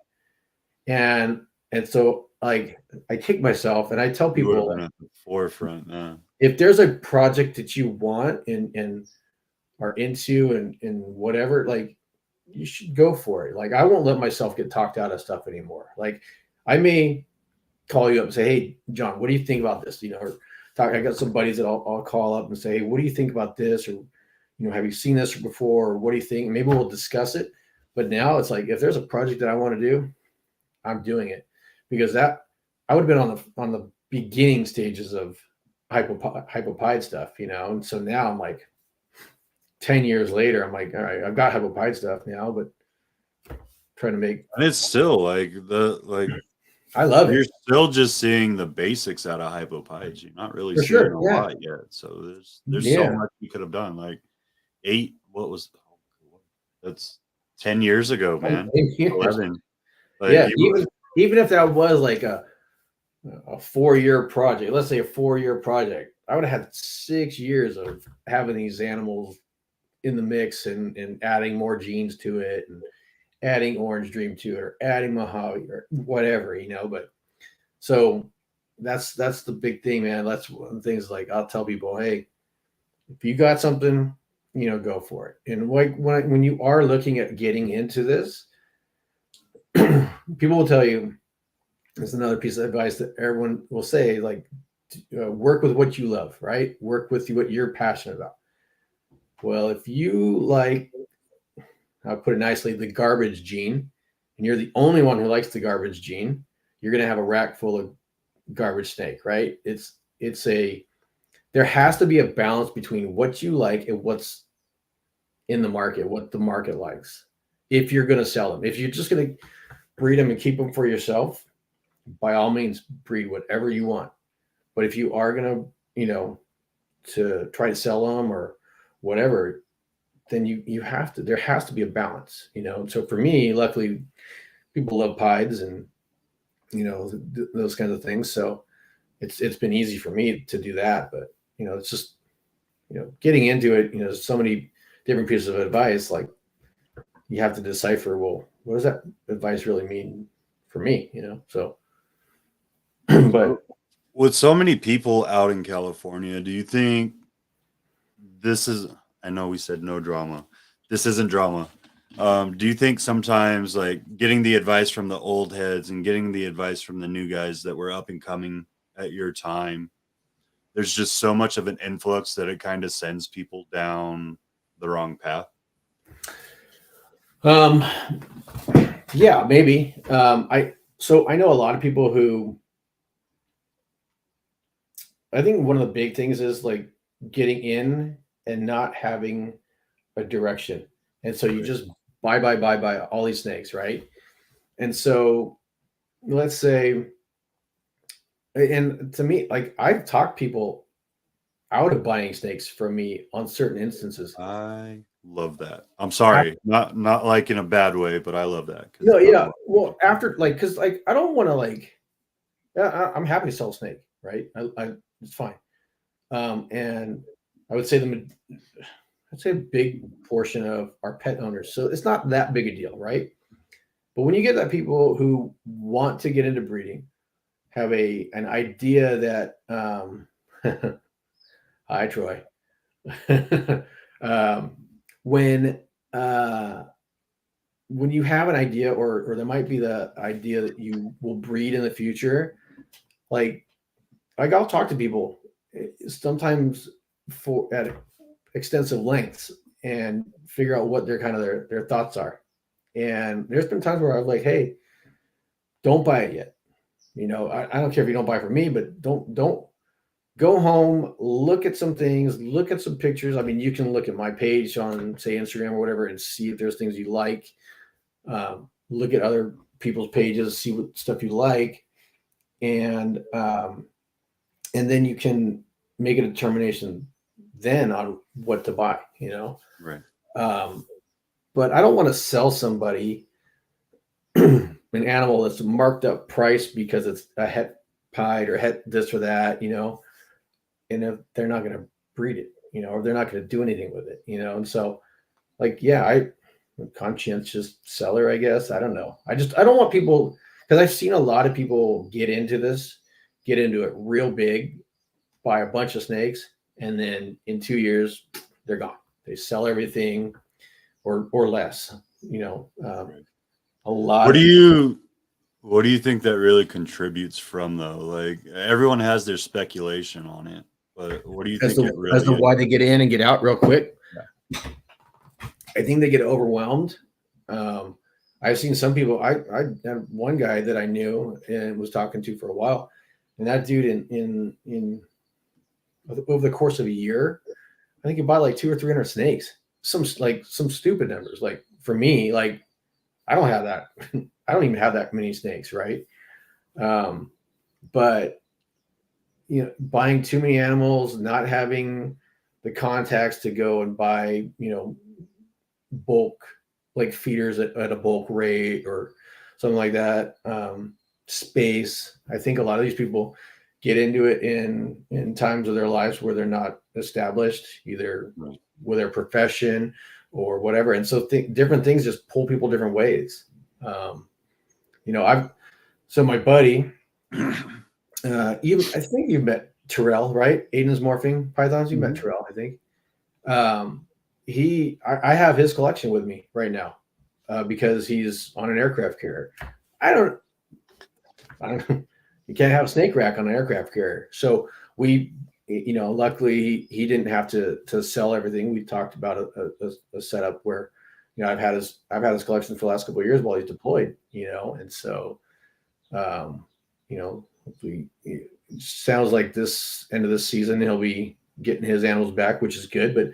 And so like I kick myself and I tell You would have people, been at the forefront. Yeah. if there's a project that you want and are into and whatever, like you should go for it. Like I won't let myself get talked out of stuff anymore. Like I may call you up and say, hey, John, what do you think about this? Or talk. I got some buddies that I'll call up and say, hey, what do you think about this? Or, have you seen this before? Or what do you think? Maybe we'll discuss it. But now it's like, if there's a project that I want to do, I'm doing it because that I would have been on the beginning stages of hypopide stuff, and so now I'm like 10 years later, I'm like, all right, I've got hypopide stuff now, but trying to make And it's still like I love you're it still just seeing the basics out of hypopides. You're not really for seeing sure. a Yeah. lot yet. So there's so Yeah. much you could have done. Like that's 10 years ago, man. 11. Like Yeah. you Even if that was like a 4-year project, let's say a 4-year project, I would have had 6 years of having these animals in the mix and adding more genes to it and adding Orange Dream to it or adding Mojave or whatever, but so that's the big thing, man. That's one of the things like I'll tell people, hey, if you got something, go for it. And like when you are looking at getting into this, people will tell you, there's another piece of advice that everyone will say, like, work with what you love, right? Work with what you're passionate about. Well, if you like, I'll put it nicely, the garbage gene, and you're the only one who likes the garbage gene, you're going to have a rack full of garbage snake, right? There has to be a balance between what you like and what's in the market, what the market likes. If you're going to sell them, if you're just going to breed them and keep them for yourself, by all means, breed whatever you want. But if you are going to, to try to sell them or whatever, then you have to. There has to be a balance, So for me, luckily, people love pieds and those kinds of things. So it's been easy for me to do that. But it's just getting into it. So many different pieces of advice. Like you have to decipher. Well, what does that advice really mean for me? So. But with so many people out in California, do you think this is, I know we said no drama. This isn't drama, Do you think sometimes like getting the advice from the old heads and getting the advice from the new guys that were up and coming at your time, there's just so much of an influx that it kind of sends people down the wrong path? Yeah, maybe. I know a lot of people who, I think one of the big things is like getting in and not having a direction. And so you Right. just buy all these snakes, right? And so let's say, and to me, like I've talked people out of buying snakes from me on certain instances. I love that. I'm I, sorry, not like in a bad way, but I love that because no, not a yeah. lot of Well, people do. after like, cause like I don't want to like, yeah, I'm happy to sell a snake, right? It's fine. And I would say I'd say a big portion of our pet owners. So it's not that big a deal, right? But when you get that people who want to get into breeding, have an idea that hi Troy. um, when uh, when you have an idea or there might be the idea that you will breed in the future, like I'll talk to people sometimes for at extensive lengths and figure out what their kind of their thoughts are. And there's been times where I'm like, hey, don't buy it yet. I don't care if you don't buy from me, but don't go home, look at some things, look at some pictures. I mean, you can look at my page on say Instagram or whatever and see if there's things you like. Look at other people's pages, see what stuff you like, and then you can make a determination then on what to buy. Right. Um, but I don't want to sell somebody an animal that's marked up price because it's a het pied or het this or that, and if they're not going to breed it, or they're not going to do anything with it, and so like, yeah, I'm a conscientious seller, I guess. I don't know. I don't want people, because I've seen a lot of people get into it real big, buy a bunch of snakes, and then in 2 years they're gone. They sell everything or less. Right. A lot What do of people. you think that really contributes from though? Like everyone has their speculation on it, but what do you As think to it as really to is? why they get in and get out real quick. Yeah. I think they get overwhelmed. Um, I've seen some people. I had one guy that I knew and was talking to for a while, and that dude in over the course of a year, I think he bought like 200 or 300 snakes. Some stupid numbers. Like for me, like I don't have that. I don't even have that many snakes, right? Um, but buying too many animals, not having the contacts to go and buy, bulk like feeders at a bulk rate or something like that. Space. I think a lot of these people get into it in times of their lives where they're not established, either Right. with their profession or whatever. And so different things just pull people different ways. Um, I've so my buddy, even I think you met Terrell, right? Aiden's morphing pythons. You met Mhm. Terrell, I think. Um, I have his collection with me right now because he's on an aircraft carrier. I don't, I don't, you can't have a snake rack on an aircraft carrier. So luckily he didn't have to sell everything. We talked about a setup where, I've had his collection for the last couple of years while he's deployed, and so, um, it sounds like this end of this season he'll be getting his animals back, which is good. But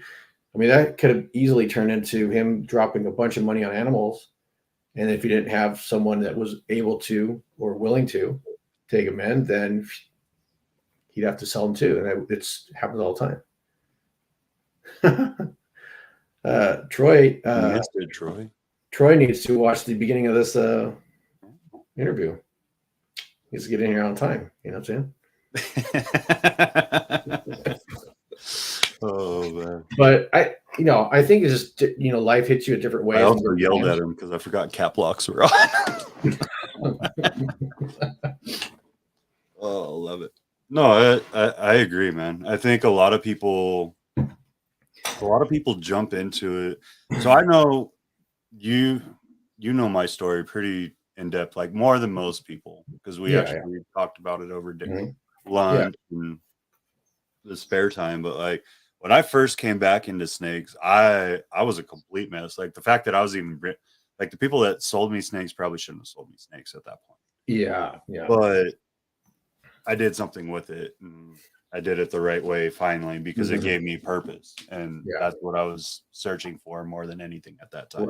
I mean, that could have easily turned into him dropping a bunch of money on animals. And if he didn't have someone that was able to or willing to take him in, then he'd have to sell them too. And it's happens all the time. Troy, You missed it, Troy. Troy needs to watch the beginning of this interview. He needs to get in here on time. You know what I'm saying? Oh man. But I think it's just, life hits you a different I ways. also yelled at him because I forgot cap locks were on. Oh, love it. No, I agree, man. I think a lot of people jump into it. So I know you know my story pretty in depth, like more than most people, because we Yeah, actually talked about it over Mhm. lunch and the spare time. But like when I first came back into snakes, I was a complete mess. Like the fact that I was even like the people that sold me snakes probably shouldn't have sold me snakes at that point. Yeah, But I did something with it, and I did it the right way finally because it Mhm. gave me purpose, and Yeah. that's what I was searching for more than anything at that time.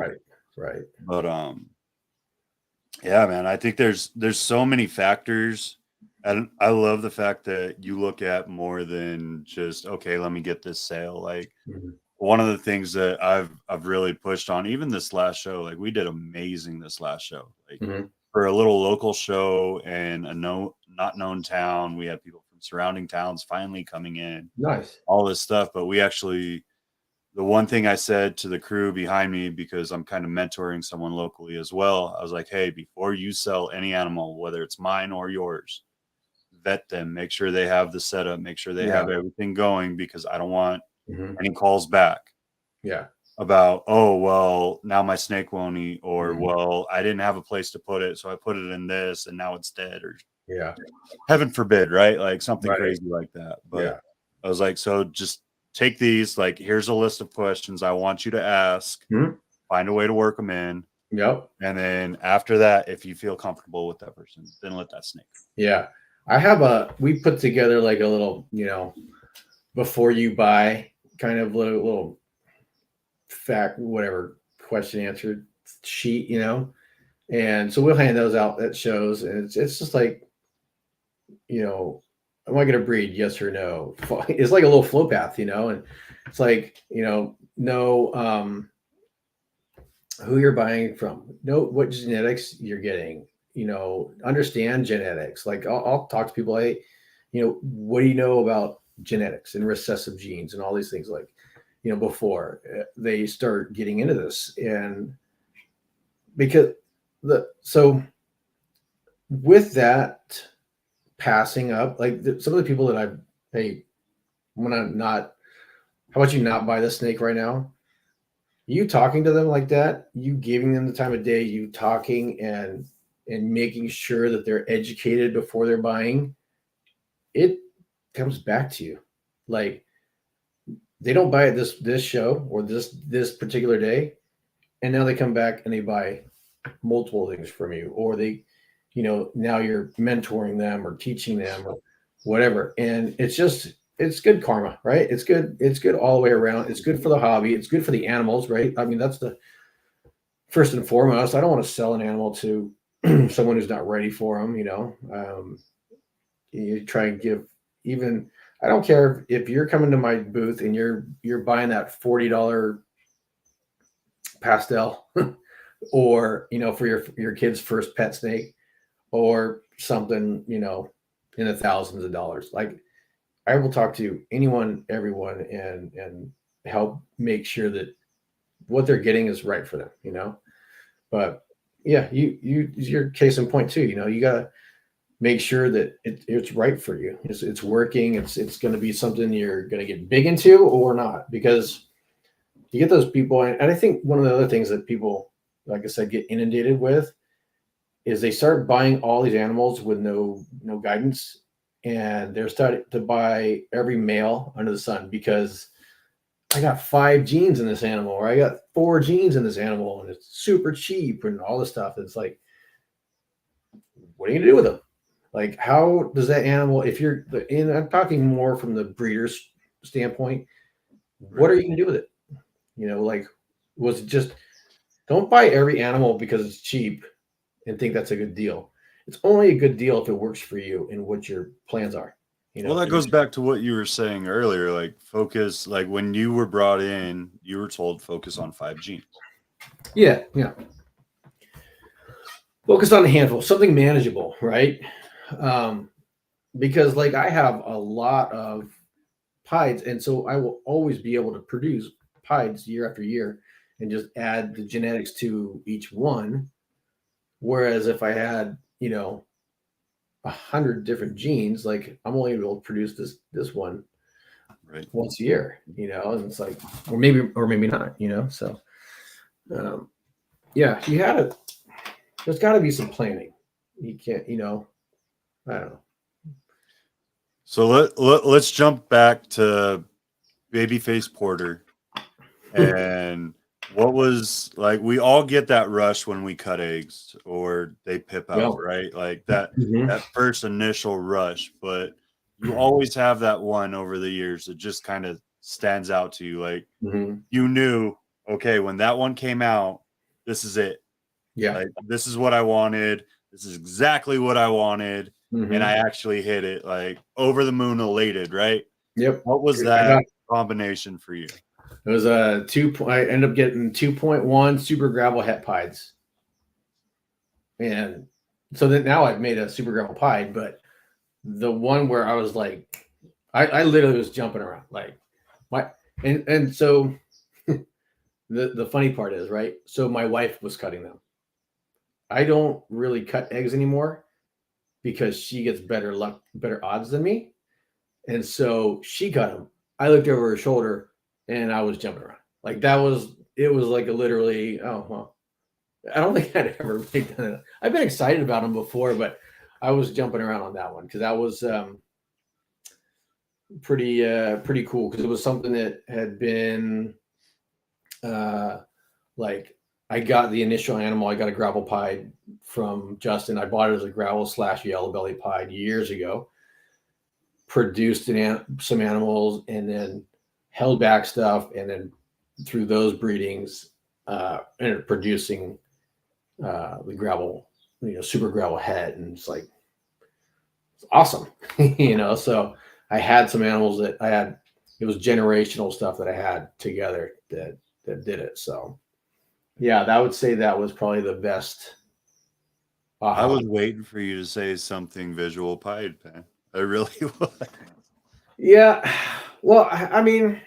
Right. But yeah, man, I think there's so many factors, and I love the fact that you look at more than just, okay, let me get this sale. Like Mhm. one of the things that I've really pushed on, even this last show, like we did amazing this last show. Like Mhm. for a little local show in a not known town, we had people from surrounding towns finally coming in, Nice. all this stuff. But we actually, the one thing I said to the crew behind me, because I'm kind of mentoring someone locally as well, I was like, hey, before you sell any animal, whether it's mine or yours, vet them, make sure they have the setup, make sure they Yeah. have everything going, because I don't want Mhm. any calls back Yeah. about, oh, well, now my snake won't eat, or, Mhm. well, I didn't have a place to put it, so I put it in this and now it's dead, or Yeah. heaven forbid, right? Like something Right. crazy like that. But Yeah. I was like, so just take these, like, here's a list of questions I want you to ask, Mhm. find a way to work them in. Yep. And then after that, if you feel comfortable with that person, then let that snake. Yeah. We put together like a little, before you buy kind of little fact, whatever question answer sheet, and so we'll hand those out at shows, and it's just like, am I going to breed? Yes or no? It's like a little flow path, and it's like, know who you're buying from, know what genetics you're getting, understand genetics. Like I'll talk to people, hey, what do you know about genetics and recessive genes and all these things, like, before they start getting into this. And because so with that passing up, like some of the people that hey, I'm gonna not, how about you not buy this snake right now? You talking to them like that, you giving them the time of day, you talking and making sure that they're educated before they're buying, it comes back to you. Like they don't buy it this show or this particular day, and now they come back and they buy multiple things from you, or they, now you're mentoring them or teaching them or whatever. And it's good karma, right? It's good all the way around. It's good for the hobby, it's good for the animals, right? I mean, that's the first and foremost. I don't want to sell an animal to someone who's not ready for them, you try and give, even, I don't care if you're coming to my booth and you're buying that $40 pastel or, for your kid's first pet snake, or something, in the thousands of dollars. Like I will talk to anyone, everyone, and help make sure that what they're getting is right for them. But yeah, your case in point too. You gotta make sure that it's right for you. It's working. It's going to be something you're going to get big into or not, because you get those people. And I think one of the other things that people, like I said, get inundated with is they start buying all these animals with no guidance, and they're starting to buy every male under the sun because I got 5 genes in this animal, or I got 4 genes in this animal, and it's super cheap and all this stuff. It's like, what are you gonna do with them? Like, how does that animal, if you're, and I'm talking more from the breeder's standpoint, what Right. are you gonna do with it? Like, was it just, don't buy every animal because it's cheap and think that's a good deal. It's only a good deal if it works for you and what your plans are. Well, that goes back to what you were saying earlier, like focus, like when you were brought in, you were told focus on 5 genes. Yeah. Focus on a handful, something manageable, right? Um, because like I have a lot of pieds, and so I will always be able to produce pieds year after year and just add the genetics to each one. Whereas if I had, 100 different genes, like I'm only able to produce this one Right. once a year, and it's like, or maybe not, so, um, yeah, he had it. There's got to be some planning. You can't, you know, I don't know. So let's jump back to Babyface Porter. And what was like, we all get that rush when we cut eggs or they pip out, Yeah. right? Like that Mhm. that first initial rush, but you always have that one over the years that just kind of stands out to you. Like Mhm. you knew, okay, when that one came out, this is it. Yeah. Like this is what I wanted. This is exactly what I wanted. And Mhm. I actually hit it, like over the moon elated, right? Yep. What was I that got combination for you? it was a I ended up getting 2.1 super gravel het pieds. And so that now I've made a super gravel pied, but the one where I was like, I literally was jumping around like my and so the funny part is, right? So my wife was cutting them. I don't really cut eggs anymore because she gets better luck, better odds than me. And so she cut them. I looked over her shoulder and I was jumping around. Like it was like a literally, oh, well, I don't think I'd ever really done it. I've been excited about them before, but I was jumping around on that one because that was pretty cool because it was something that had been uh, like I got the initial animal. I got a gravel pied from Justin. I bought it as a gravel / yellow belly pied years ago. Produced some animals and then held back stuff, and then through those breedings, ended up producing the gravel, super gravel head, and it's like it's awesome, So I had some animals that I had. It was generational stuff that I had together that did it. So yeah, that would say that was probably the best. I Aha. was waiting for you to say something visual pied, man. I really was. Yeah. Well, I mean,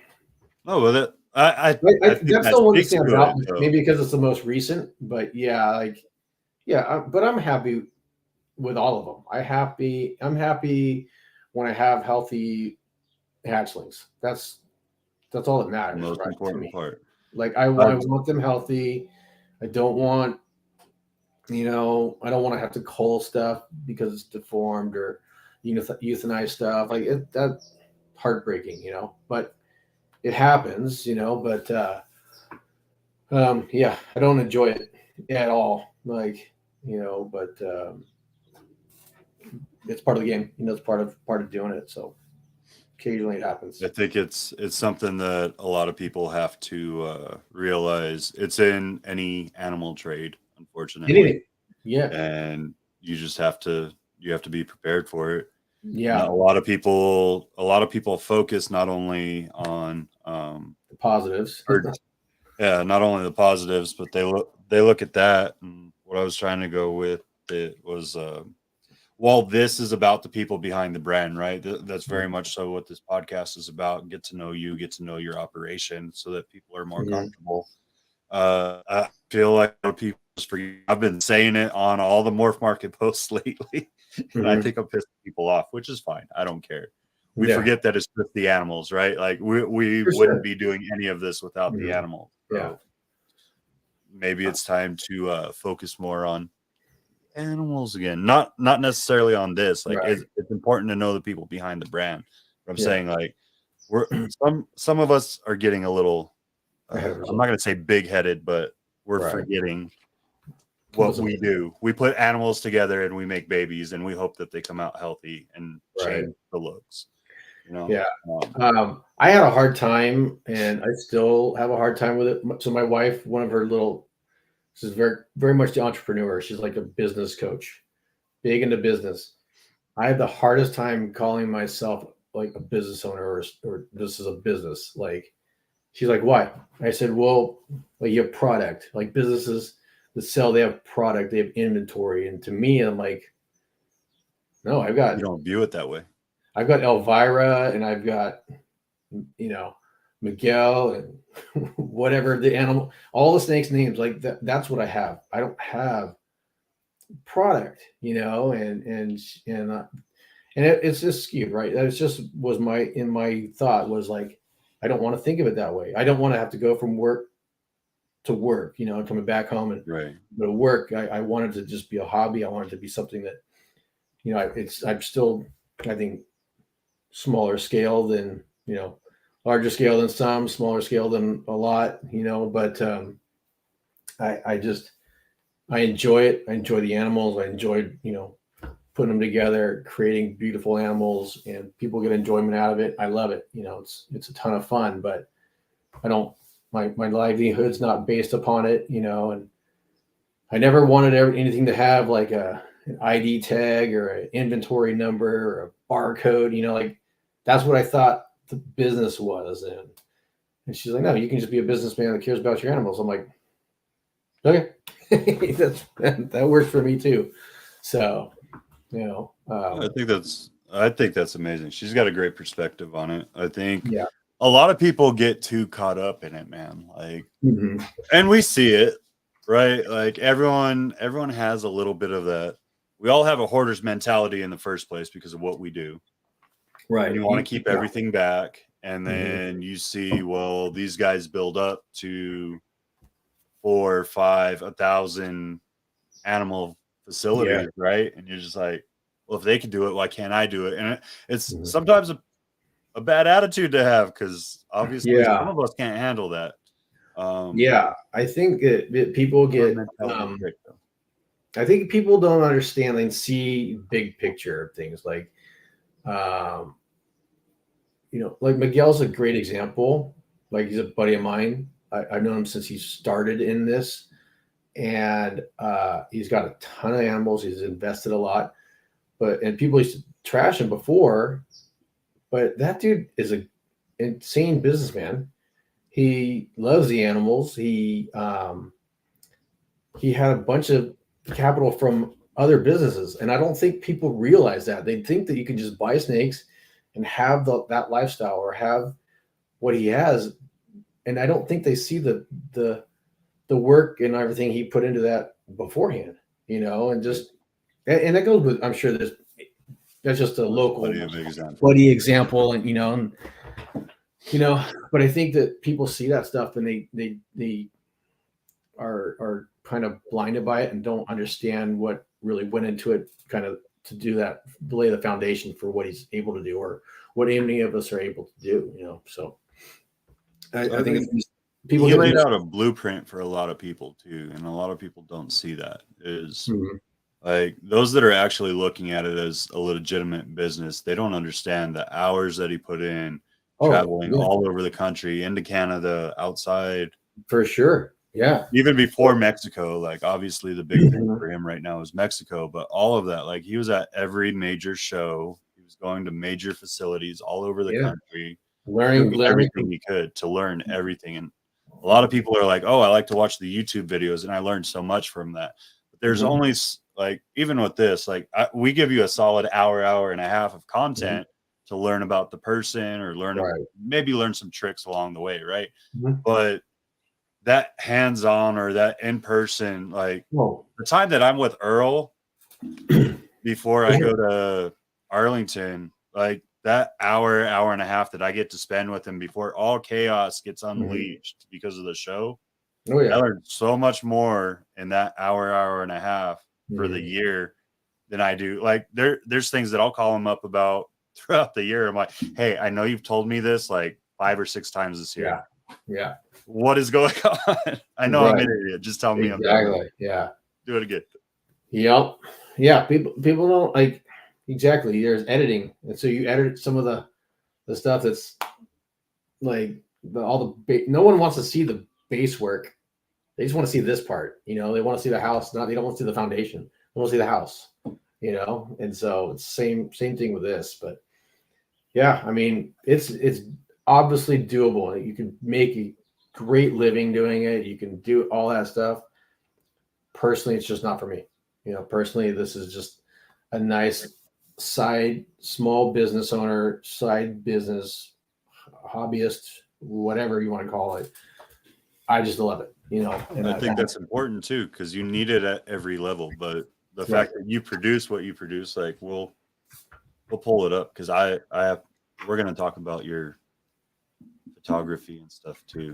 Oh, well, I think that's that the one that speaks stands to out. it, though. Maybe because it's the most recent, but yeah, like yeah. But I'm happy with all of them. I'm happy when I have healthy hatchlings. That's all that The matters, most right? To important me, part. like I, I want them healthy. I don't want I don't want to have to cull stuff because it's deformed or euthanize stuff. Like that's heartbreaking, But it happens, But yeah, I don't enjoy it at all. Like but it's part of the game. It's part of doing it. So occasionally it happens. I think it's something that a lot of people have to realize. It's in any animal trade, unfortunately, Anything. Yeah. and you have to be prepared for it. And Yeah. a lot of people focus not only on The positives. or yeah, not only the positives, but they look at that. And what I was trying to go with it was while this is about the people behind the brand, right? That's very much so what this podcast is about. Get to know you, get to know your operation, so that people are more Mhm. comfortable. I feel like people just forget. I've been saying it on all the Morph Market posts lately, and I Mhm. think I'm pissing people off, which is fine. I don't care. We Yeah, forget that it's just the animals, right? Like we for wouldn't sure. be doing any of this without the Mhm. animals. Yeah. So maybe it's time to focus more on animals again. Not necessarily on this. Like Right. it's important to know the people behind the brand. But I'm Yeah. saying like we're some of us are getting a little Ahead of I'm not ourselves. going to say big headed, but we're Right. forgetting What's what we do. We put animals together and we make babies, and we hope that they come out healthy and right. change the looks. You know, Yeah. um, I had a hard time, and I still have a hard time with it. So my wife, one of her little, she's very, very much the entrepreneur. She's like a business coach, big into business. I have the hardest time calling myself like a business owner or this is a business. Like she's like, why? I said, well, like you have product, like businesses that sell, they have product, they have inventory. And to me, I'm like, no, you don't view it that way. I've got Elvira and I've got you know, Miguel and whatever the animal, all the snakes names, like that's what I have. I don't have product, and it's just skewed, right? That just was my thought was like, I don't want to think of it that way. I don't want to have to go from work to work, you know, coming back home and Right. go to work. I wanted to just be a hobby. I wanted to be something that, you know, I'm still, I think, smaller scale than, you know, larger scale than some, smaller scale than a lot, you know, but I just, I enjoy it. I enjoy the animals. I enjoyed, you know, putting them together, creating beautiful animals, and people get enjoyment out of it. I love it. You know, it's a ton of fun, but I don't, my livelihood's not based upon it, you know, and I never wanted anything to have like an ID tag or an inventory number or a barcode, you know, like that's what I thought the business was. And she's like, no, you can just be a businessman that cares about your animals. I'm like, okay, that works for me too. So, you know, I think that's amazing. She's got a great perspective on it. I think yeah. a lot of people get too caught up in it, man. Like, Mhm. and we see it, right? Like everyone has a little bit of that. We all have a hoarder's mentality in the first place because of what we do. Right. And you want to keep Yeah. everything back. And Mhm. then you see, well, these guys build up to 4, 5, 1,000 animal Yeah. facilities, right? And you're just like, well, if they can do it, why can't I do it? And it's Mhm. sometimes a bad attitude to have because obviously some Yeah. of us can't handle that. Yeah. I think that people Our get, mentality is great, though. I think people don't understand and see big picture of things like, um, you know, like Miguel's a great example. Like he's a buddy of mine. I've known him since he started in this, and he's got a ton of animals. He's invested a lot, and people used to trash him before, but that dude is a insane businessman. He loves the animals. He had a bunch of capital from other businesses, and I don't think people realize that. They think that you can just buy snakes and have that lifestyle or have what he has, and I don't think they see the the work and everything he put into that beforehand, you know, and just and that goes with, I'm sure that's just a local Plenty of examples. buddy example, and but I think that people see that stuff and they are kind of blinded by it and don't understand what really went into it, kind of to do that, to lay the foundation for what he's able to do or what any of us are able to do, you know. So I think it's people He don't laid understand. out a blueprint for a lot of people too, and a lot of people don't see that. Is Mhm. like those that are actually looking at it as a legitimate business, they don't understand the hours that he put in, Oh, traveling yeah, all over the country, into Canada, outside, for sure. Yeah. even before Mexico. Like obviously the big thing Mhm. for him right now is Mexico, but all of that, like he was at every major show. He was going to major facilities all over the Yeah. country, Learning, doing learning everything he could to learn everything. And a lot of people are like, "Oh, I like to watch the YouTube videos," and I learned so much from that. But there's Mhm. only like even with this, like we give you a solid hour, hour and a half of Mhm. content to learn about the person or Right. maybe learn some tricks along the way, right? Mhm. But that hands-on or that in person, like Whoa. the time that I'm with Earl before I Yeah. go to Arlington, like that hour, hour and a half that I get to spend with him before all chaos gets Mhm. unleashed because of the show, Oh I yeah. learned so much more in that hour, hour and a half for the Mhm. year than I do. Like there's things that I'll call him up about throughout the year. I'm like, hey, I know you've told me this like 5 or 6 times this year. Yeah. Yeah. What is going on? I know I'm Right. an idiot. Just tell me I'm dumb. Exactly. Yeah. Do it again. Yep. Yeah. People don't like, exactly. There's editing, and so you edit some of the stuff that's like no one wants to see the base work. They just want to see this part. You know, they want to see the house. Not They don't want to see the foundation. They want to see the house. You know, and so it's same thing with this. But yeah, I mean, it's obviously doable. You can make a great living doing it. You can do all that stuff. Personally, it's just not for me. You know, personally, this is just a nice small business owner, side business, hobbyist, whatever you want to call it. I just love it, you know, and I I think that's important too because you need it at every level. But the right. fact that you produce what you produce, like we'll pull it up because I have we're gonna talk about your photography and stuff too.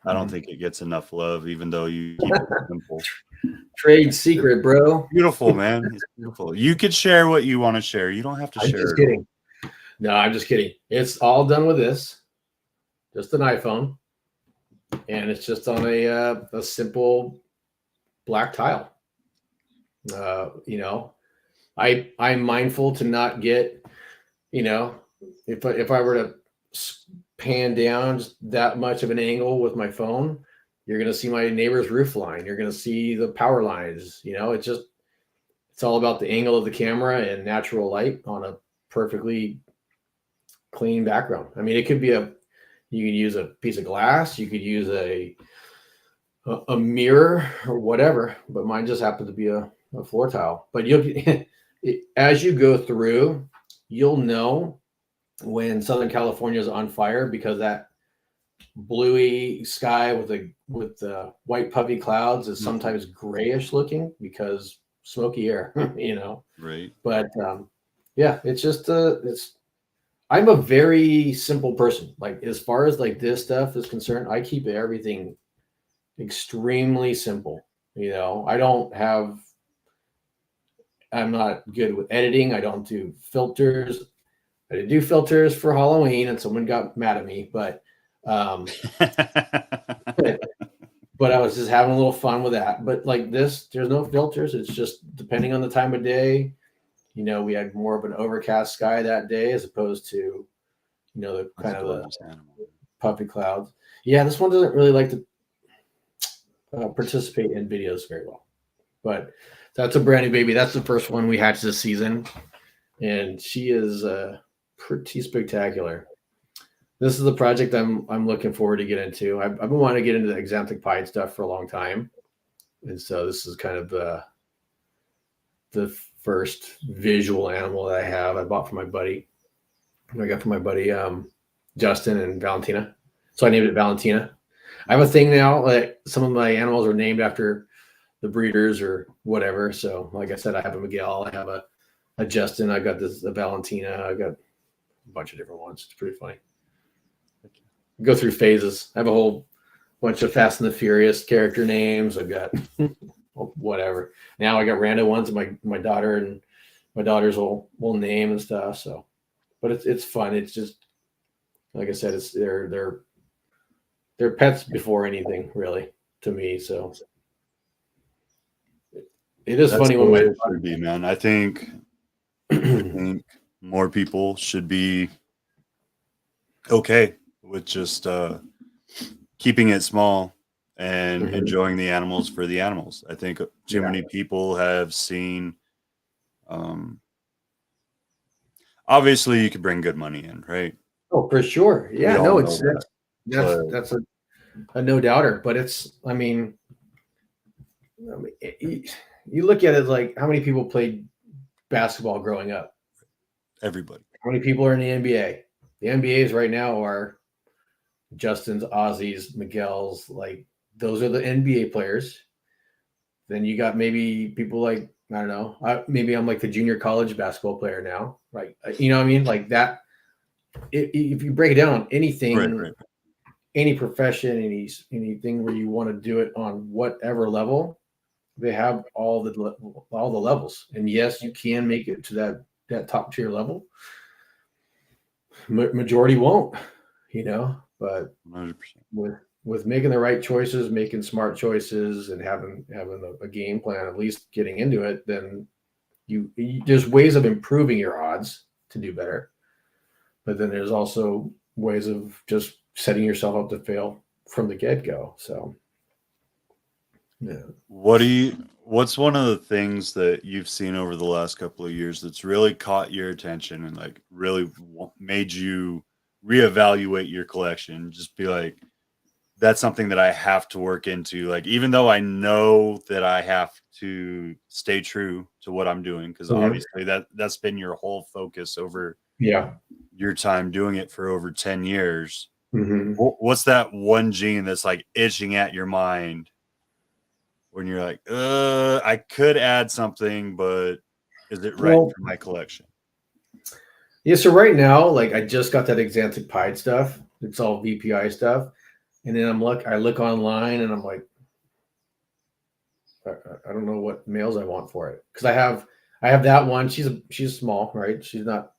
I don't think it gets enough love, even though you keep it simple. Trade secret, bro. Beautiful, man. It's beautiful. You could share what you want to share. You don't have to I'm share just it kidding. No, I'm just kidding. It's all done with this, just an iPhone, and it's just on a simple black tile. You know, I'm mindful to not get, you know, if I were to pan down just that much of an angle with my phone, you're gonna see my neighbor's roof line. You're gonna see the power lines. You know, it's all about the angle of the camera and natural light on a perfectly clean background. I mean, it could be you could use a piece of glass, you could use a mirror or whatever, but mine just happened to be a floor tile. But as you go through, you'll know when Southern California is on fire, because that bluey sky with the white puffy clouds is sometimes grayish looking because smoky air, you know. Right. But yeah, it's just I'm a very simple person. Like, as far as like this stuff is concerned, I keep everything extremely simple. You know, I'm not good with editing. I don't do filters. I did do filters for Halloween and someone got mad at me, but but I was just having a little fun with that. But like this, there's no filters. It's just depending on the time of day. You know, we had more of an overcast sky that day as opposed to, you know, the kind of the puffy clouds. Yeah, this one doesn't really like to participate in videos very well. But that's a brand new baby. That's the first one we hatched this season, and she is pretty spectacular. This is the project I'm looking forward to get into. I've been wanting to get into the exanthic pied stuff for a long time, and so this is kind of the first visual animal that I bought from my buddy. I got from my buddy Justin and Valentina. So I named it Valentina. I have a thing now, like some of my animals are named after the breeders or whatever. So like I said, I have a Miguel, I have a Justin, I got a Valentina, I got a bunch of different ones. It's pretty funny. Go through phases. I have a whole bunch of Fast and the Furious character names. I've got whatever. Now I got random ones. My daughter and my daughter's will name and stuff. So, but it's fun. It's just like I said, it's they're pets before anything really to me. So it is funny when it should be, man. I think more people should be okay with just keeping it small and enjoying the animals for the animals. I think too many people have seen obviously you could bring good money in, right? Oh, for sure. Yeah, no, that's a no doubter, but I mean, you look at it like how many people played basketball growing up? Everybody. How many people are in the NBA? The NBAs right now are Justin's, Ozzy's, Miguel's, like those are the NBA players. Then you got maybe people like, I don't know, maybe I'm like the junior college basketball player now, right? You know what I mean? Like that. If you break it down, anything, right. Any profession, anything where you want to do it on whatever level, they have all the levels. And yes, you can make it to that top tier level. Majority won't, you know, but 100%. with making the right choices, making smart choices, and having a game plan, at least getting into it, then there's ways of improving your odds to do better. But then there's also ways of just setting yourself up to fail from the get-go. So, yeah. What's one of the things that you've seen over the last couple of years that's really caught your attention and like really made you reevaluate your collection? Just be like, that's something that I have to work into. Like, even though I know that I have to stay true to what I'm doing, because obviously that's been your whole focus over your time doing it for over 10 years. What's that one gene that's like itching at your mind when you're like, I could add something, but is it right for my collection? Yeah, so right now, like I just got that exanthic pied stuff. It's all VPI stuff. And then I look online and I'm like, I don't know what males I want for it. Cause I have that one. She's small, right? She's not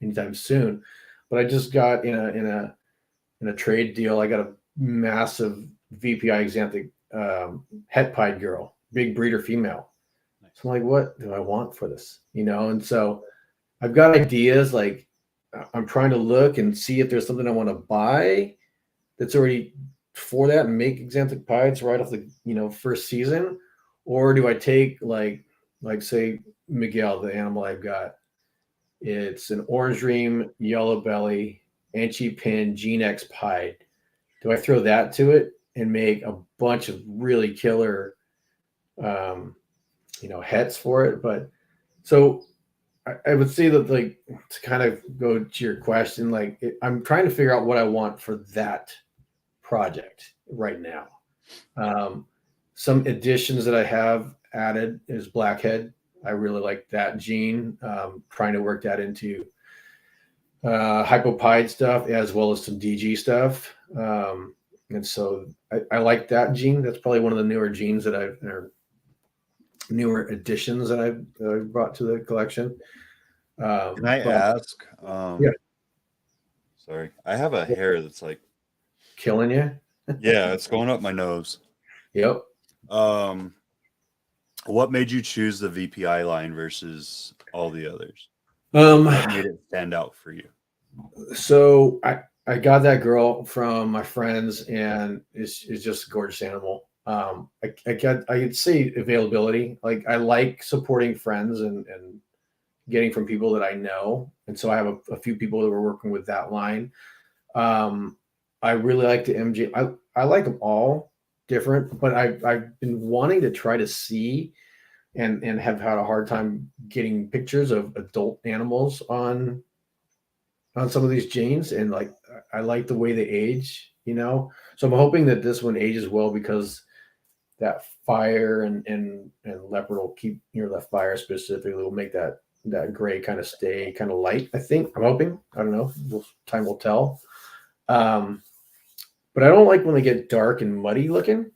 anytime soon, but I just got in a trade deal. I got a massive VPI exanthic het pied girl, big breeder female. Nice. So I'm like, what do I want for this? And so I've got ideas. Like I'm trying to look and see if there's something I want to buy that's already for that and make exanthic pieds right off the first season, or do I take like say Miguel, the animal I've got? It's an orange ream, yellow belly, Anchi pin, Gene X pied. Do I throw that to it and make a bunch of really killer, hets for it? But so I would say that, like, to kind of go to your question, like I'm trying to figure out what I want for that project right now. Some additions that I have added is blackhead. I really like that gene. Trying to work that into hypopide stuff as well as some DG stuff. And so I like that gene. That's probably one of the newer genes or newer additions that I've brought to the collection. Can I But ask? Yeah. Sorry, I have a hair that's like, killing you. yeah, it's going up my nose. Yep. What made you choose the VPI line versus all the others? What made it stand out for you? So I got that girl from my friends, and it's just a gorgeous animal. I'd say availability. Like I like supporting friends and getting from people that I know, and so I have a few people that were working with that line. I really like the MG. I like them all different, but I've been wanting to try to see and have had a hard time getting pictures of adult animals on some of these genes, and like I like the way they age, So I'm hoping that this one ages well, because that fire and leopard will keep that fire specifically will make that gray kind of stay kind of light. I think I'm hoping. I don't know. Time will tell. But I don't like when they get dark and muddy looking.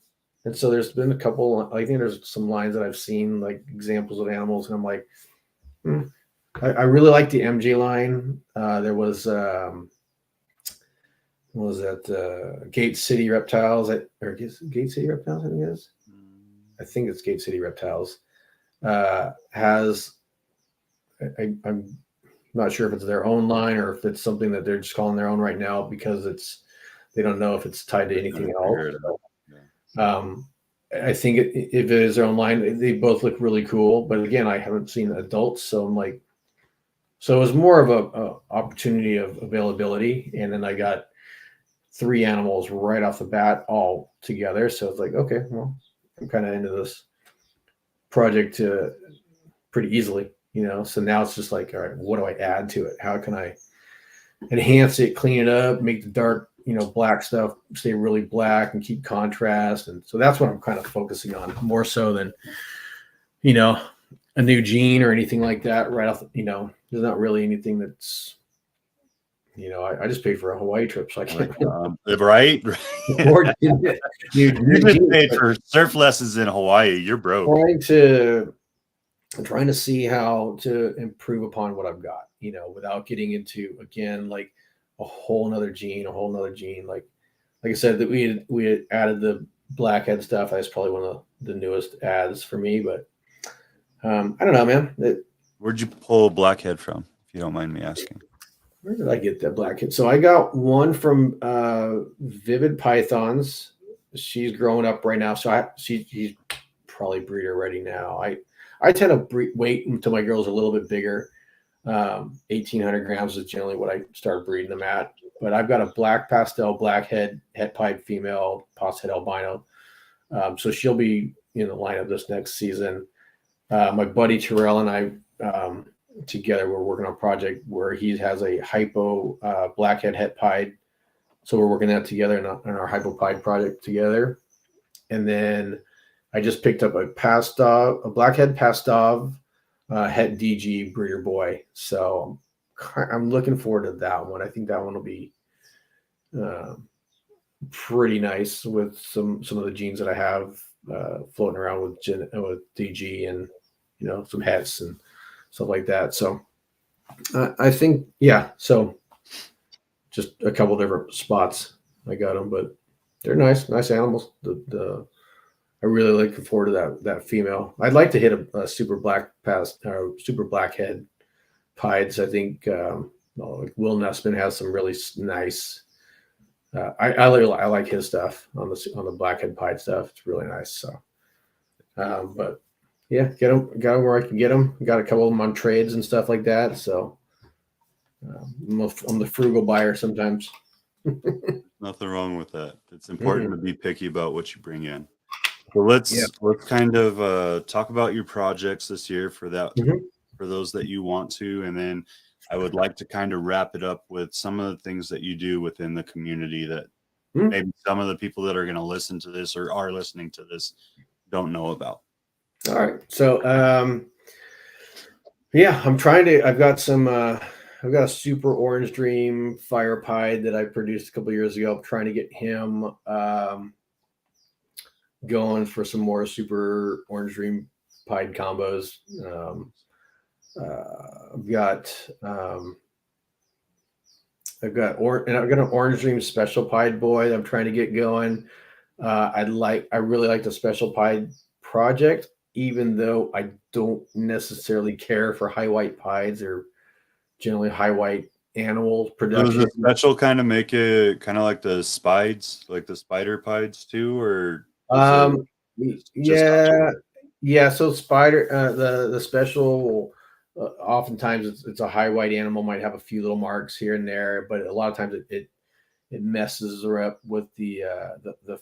And so there's been a couple. I think there's some lines that I've seen, like examples of animals, and I'm like, I really like the MG line. There was what was that Gate City Reptiles, or Gate City Reptiles? I think it is. I think it's Gate City Reptiles. I'm not sure if it's their own line or if it's something that they're just calling their own right now, because they don't know if it's tied to anything else. So, I think if it is their own line, they both look really cool. But again, I haven't seen adults, so I'm like, so it was more of a opportunity of availability, and then I got 3 animals right off the bat all together. So it's like, okay, well, I'm kind of into this project pretty easily, So now it's just like, all right, what do I add to it? How can I enhance it, clean it up, make the dark, black stuff stay really black and keep contrast? And so that's what I'm kind of focusing on, more so than, a new gene or anything like that. Right off, there's not really anything that's, I just paid for a Hawaii trip, so I can't. Right? afford You just paid for surf lessons in Hawaii. You're broke. Trying to see how to improve upon what I've got, without getting into, again, like a whole nother gene. Like I said, that we had added the blackhead stuff. That's probably one of the newest adds for me, but I don't know, man. Where'd you pull blackhead from, if you don't mind me asking? Where did I get that blackhead? So I got one from Vivid Pythons. She's growing up right now, so she's probably breeder ready now. I tend to wait until my girls are a little bit bigger. 1,800 grams is generally what I start breeding them at. But I've got a black pastel, blackhead, het pied female, pos het albino. So she'll be in the lineup this next season. My buddy Terrell and I, together, we're working on a project where he has a hypo blackhead het pied. So we're working that together in our hypopide project together. And then I just picked up a blackhead Pastov het DG breeder boy. So I'm looking forward to that one. I think that one will be pretty nice with some of the genes that I have floating around with DG and some hets and stuff like that. So I think So just a couple different spots I got them, but they're nice animals. I really looking forward to that female. I'd like to hit a super black super blackhead pieds. I think like Will Nussman has some really nice. I like his stuff on the blackhead pied stuff. It's really nice. So, but yeah, got them where I can get them. Got a couple of them on trades and stuff like that. So I'm the frugal buyer sometimes. Nothing wrong with that. It's important to be picky about what you bring in. So let's kind of talk about your projects this year for those that you want to, and then I would like to kind of wrap it up with some of the things that you do within the community that maybe some of the people that are going to listen to this or are listening to this don't know about. All right. So I've got a super orange dream fire pied that I produced a couple years ago. I'm trying to get him going for some more super orange dream pied combos. I've got an orange dream special pied boy that I'm trying to get going. I really like the special pied project, even though I don't necessarily care for high white pieds or generally high white animal production. Does the special kind of make it kind of like the spides, like the spider pieds too, or yeah. So spider, the special, oftentimes it's a high white animal, might have a few little marks here and there, but a lot of times it messes her up with the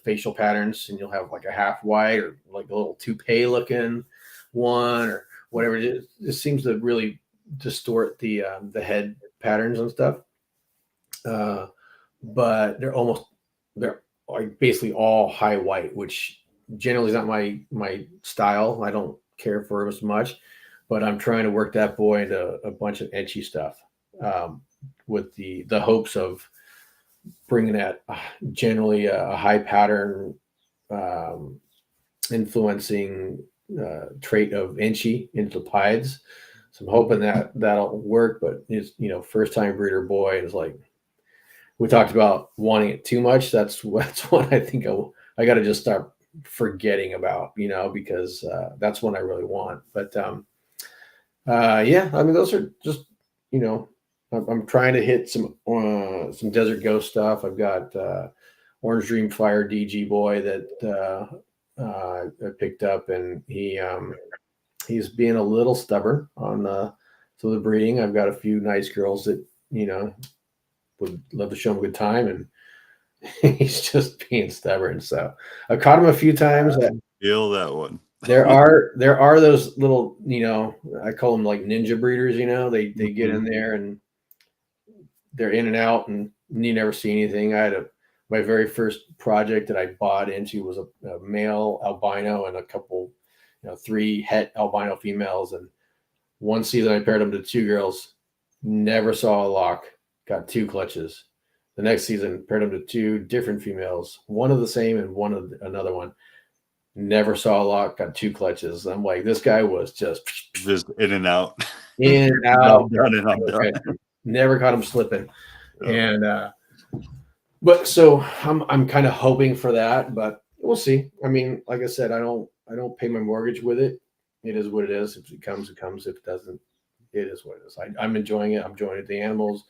facial patterns, and you'll have like a half white or like a little toupee looking one or whatever. It just seems to really distort the head patterns and stuff. But they're like basically all high white, which generally is not my style. I don't care for it as much, but I'm trying to work that boy into a bunch of edgy stuff with the hopes of bringing that generally a high pattern influencing trait of inchy into the pieds. So I'm hoping that'll work, but it's first time breeder boy is like, we talked about wanting it too much. That's what I think I got to just start forgetting about, because that's what I really want. But yeah, I mean, those are just, I'm trying to hit some Desert Ghost stuff. I've got Orange Dream Fire DG boy that I picked up, and he's being a little stubborn on some of the breeding. I've got a few nice girls that would love to show him a good time, and he's just being stubborn. So I've caught him a few times. Feel that one. There are those little, I call them like ninja breeders. They get in there and they're in and out, and you never see anything. I had my very first project that I bought into was a male albino and a couple, 3 het albino females. And one season I paired them to 2 girls, never saw a lock, got 2 clutches. The next season paired them to 2 different females, one of the same and one of another one. Never saw a lock, got 2 clutches. I'm like, this guy was just in and out. In and out. Done. Never caught him slipping. Oh. And but so I'm kind of hoping for that, but we'll see. I mean, like I said, I don't pay my mortgage with it. It is what it is. If it comes, it comes. If it doesn't, it is what it is. I'm enjoying it. I'm enjoying the animals.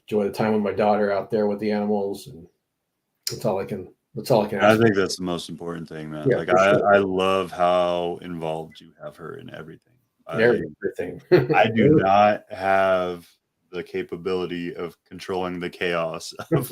Enjoy the time with my daughter out there with the animals, and that's all I can ask. I think that's the most important thing, man. Yeah, I love how involved you have her in everything. Everything. I do not have the capability of controlling the chaos of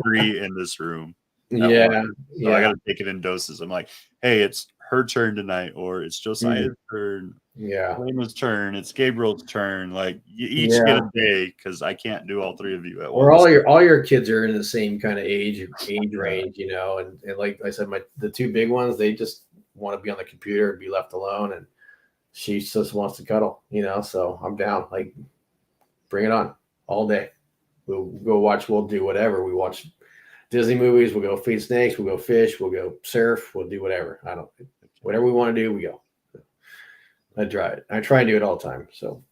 3 in this room. Yeah. So I got to take it in doses. I'm like, hey, it's her turn tonight, or it's Josiah's turn. Yeah. Raymond's turn. It's Gabriel's turn. Like, you each get a day, because I can't do all 3 of you at once. Or all your kids are in the same kind of age range, and like I said, the 2 big ones, they just want to be on the computer and be left alone, and she just wants to cuddle, so I'm down. Like, bring it on all day. We'll go watch. We'll do whatever. We watch Disney movies. We'll go feed snakes. We'll go fish. We'll go surf. We'll do whatever. Whatever we want to do, we go. I try and do it all the time. So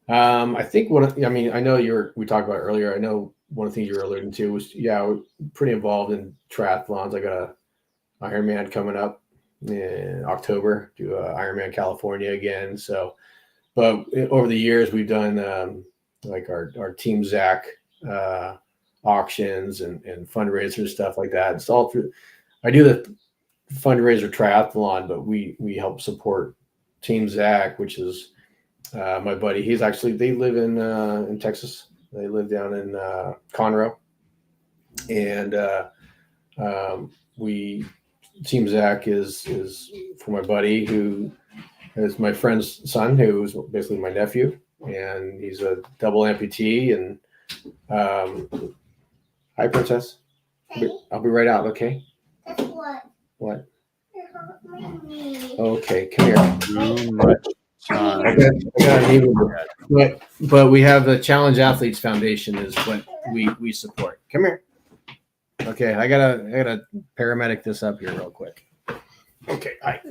I think I know we talked about it earlier. I know one of the things you were alluding to was, we're pretty involved in triathlons. I got a Ironman coming up in October, do Ironman California again. So, but over the years we've done like our Team Zach auctions and fundraisers, stuff like that. It's all through. I do the fundraiser triathlon, but we help support Team Zach, which is my buddy. They live in Texas. They live down in Conroe, and Team Zach is for my buddy, who is my friend's son, who's basically my nephew, and he's a double amputee. And hi, princess. I'll be right out. Okay. Guess what? What? You're hurting me. Okay, come here. Too much time. I gotta leave it. But we have the Challenge Athletes Foundation is what we support. Come here. Okay, I gotta paramedic this up here real quick. Okay, hi.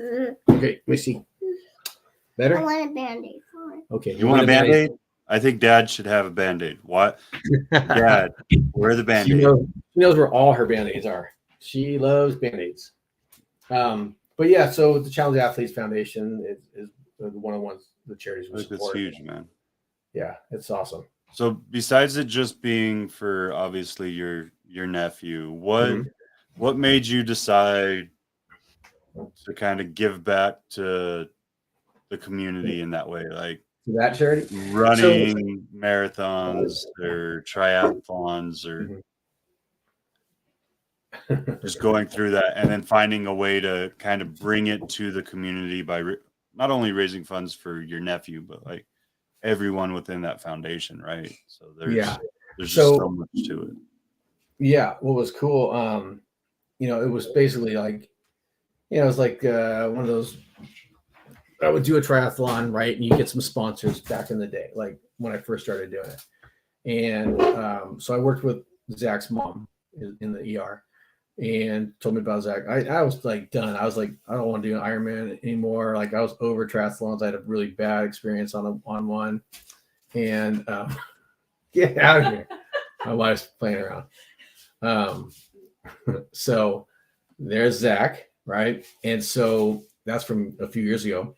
Okay, let me see. I Better? want a band-aid for it. Okay. You want a Band-Aid? I think Dad should have a Band-Aid. What? Dad, where are the She Band-Aids? knows where all her Band-Aids are. She loves Band-Aids. But yeah, so the Challenge Athletes Foundation is one of the charities we That's support. huge, man. Yeah, it's awesome. So besides it just being for obviously your nephew, what made you decide to kind of give back to the community in that way, like That charity? running marathons or triathlons or just going through that and then finding a way to kind of bring it to the community by not only raising funds for your nephew, but like everyone within that foundation, right? So there's just so much to it. Yeah, what was cool, it was basically like, it was like one of those. I would do a triathlon, right, and you get some sponsors back in the day, like when I first started doing it. And so I worked with Zach's mom in the ER, and told me about Zach. I was like done. I was like, I don't want to do an Ironman anymore. Like I was over triathlons. I had a really bad experience on one, and get out of here. My wife's playing around. So there's Zach, right? And so that's from a few years ago.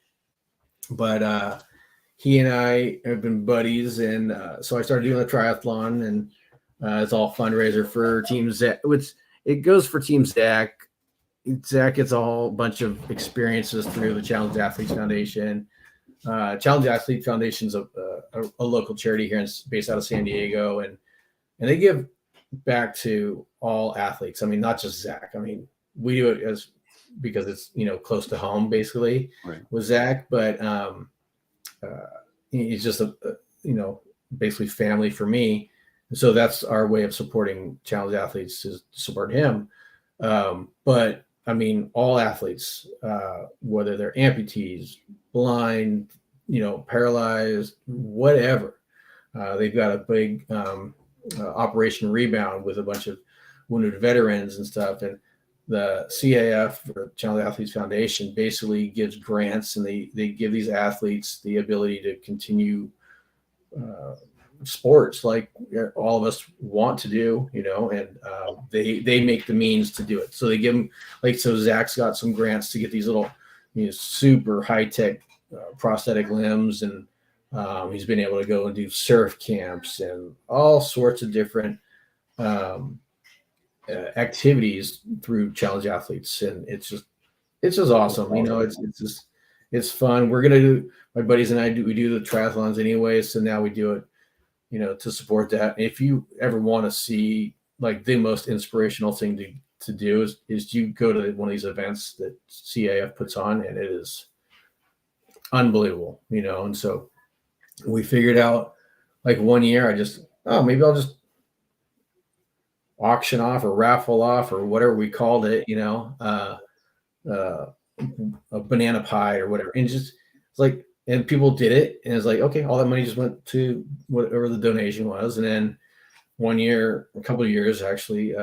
But he and I have been buddies, and so I started doing the triathlon, and it's all fundraiser for Team Zach. It goes for Team Zach. Zach gets a whole bunch of experiences through the Challenge Athletes Foundation. Challenge Athletes Foundation is a local charity here, based out of San Diego, and they give back to all athletes. I mean, not just Zach. I mean, we do it because it's close to home, basically, right, with Zach. But he's just basically family for me. So that's our way of supporting Challenge Athletes, is to support him. But I mean, all athletes, whether they're amputees, blind, paralyzed, whatever, they've got a big Operation Rebound with a bunch of wounded veterans and stuff. And the CAF, or Challenge Athletes Foundation, basically gives grants, and they give these athletes the ability to continue sports like all of us want to do, and they make the means to do it. So they give them, so Zach's got some grants to get these little, super high tech prosthetic limbs, and he's been able to go and do surf camps and all sorts of different activities through Challenge Athletes, and it's just awesome. It's fun. We're gonna do, my buddies and we do the triathlons anyway, so now we do it to support that. If you ever want to see like the most inspirational thing to do is you go to one of these events that CAF puts on, and it is unbelievable, and so we figured out, like, one year maybe I'll just auction off or raffle off or whatever we called it, a banana pie or whatever. And just, it's like, and people did it, and it's like, okay, all that money just went to whatever the donation was. And then one year, a couple of years actually,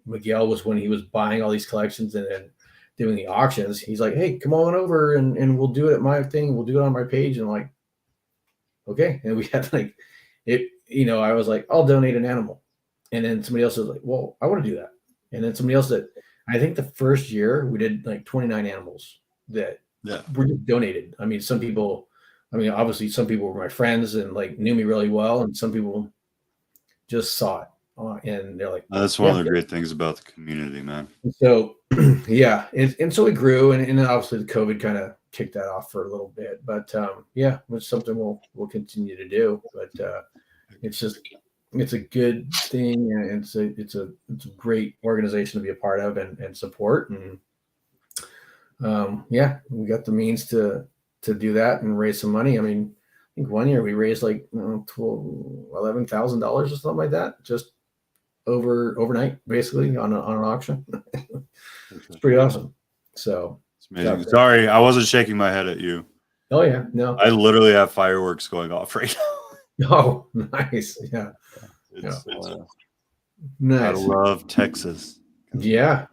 Miguel was when he was buying all these collections and then doing the auctions. He's like, hey, come on over and we'll do it at my thing. We'll do it on my page. And like, okay. And we had like it, I was like, I'll donate an animal. And then somebody else was like, well, I want to do that. And then somebody else that I think the first year we did like 29 animals that were just donated. I mean, obviously some people were my friends and like knew me really well. And some people just saw it. And they're like, that's one of the great things about the community, man. So, yeah. And so it grew. And then obviously the COVID kind of kicked that off for a little bit. But yeah, it's something we'll continue to do. But it's a good thing, and it's a great organization to be a part of and support. And yeah, we got the means to do that and raise some money. I mean, I think one year we raised like $11,000 or something like that, just overnight, basically on an auction. It's pretty awesome. So it's amazing. Sorry, I wasn't shaking my head at you. Oh yeah, no, I literally have fireworks going off right now. Oh, nice. Yeah. It's Nice. I love Texas. Yeah.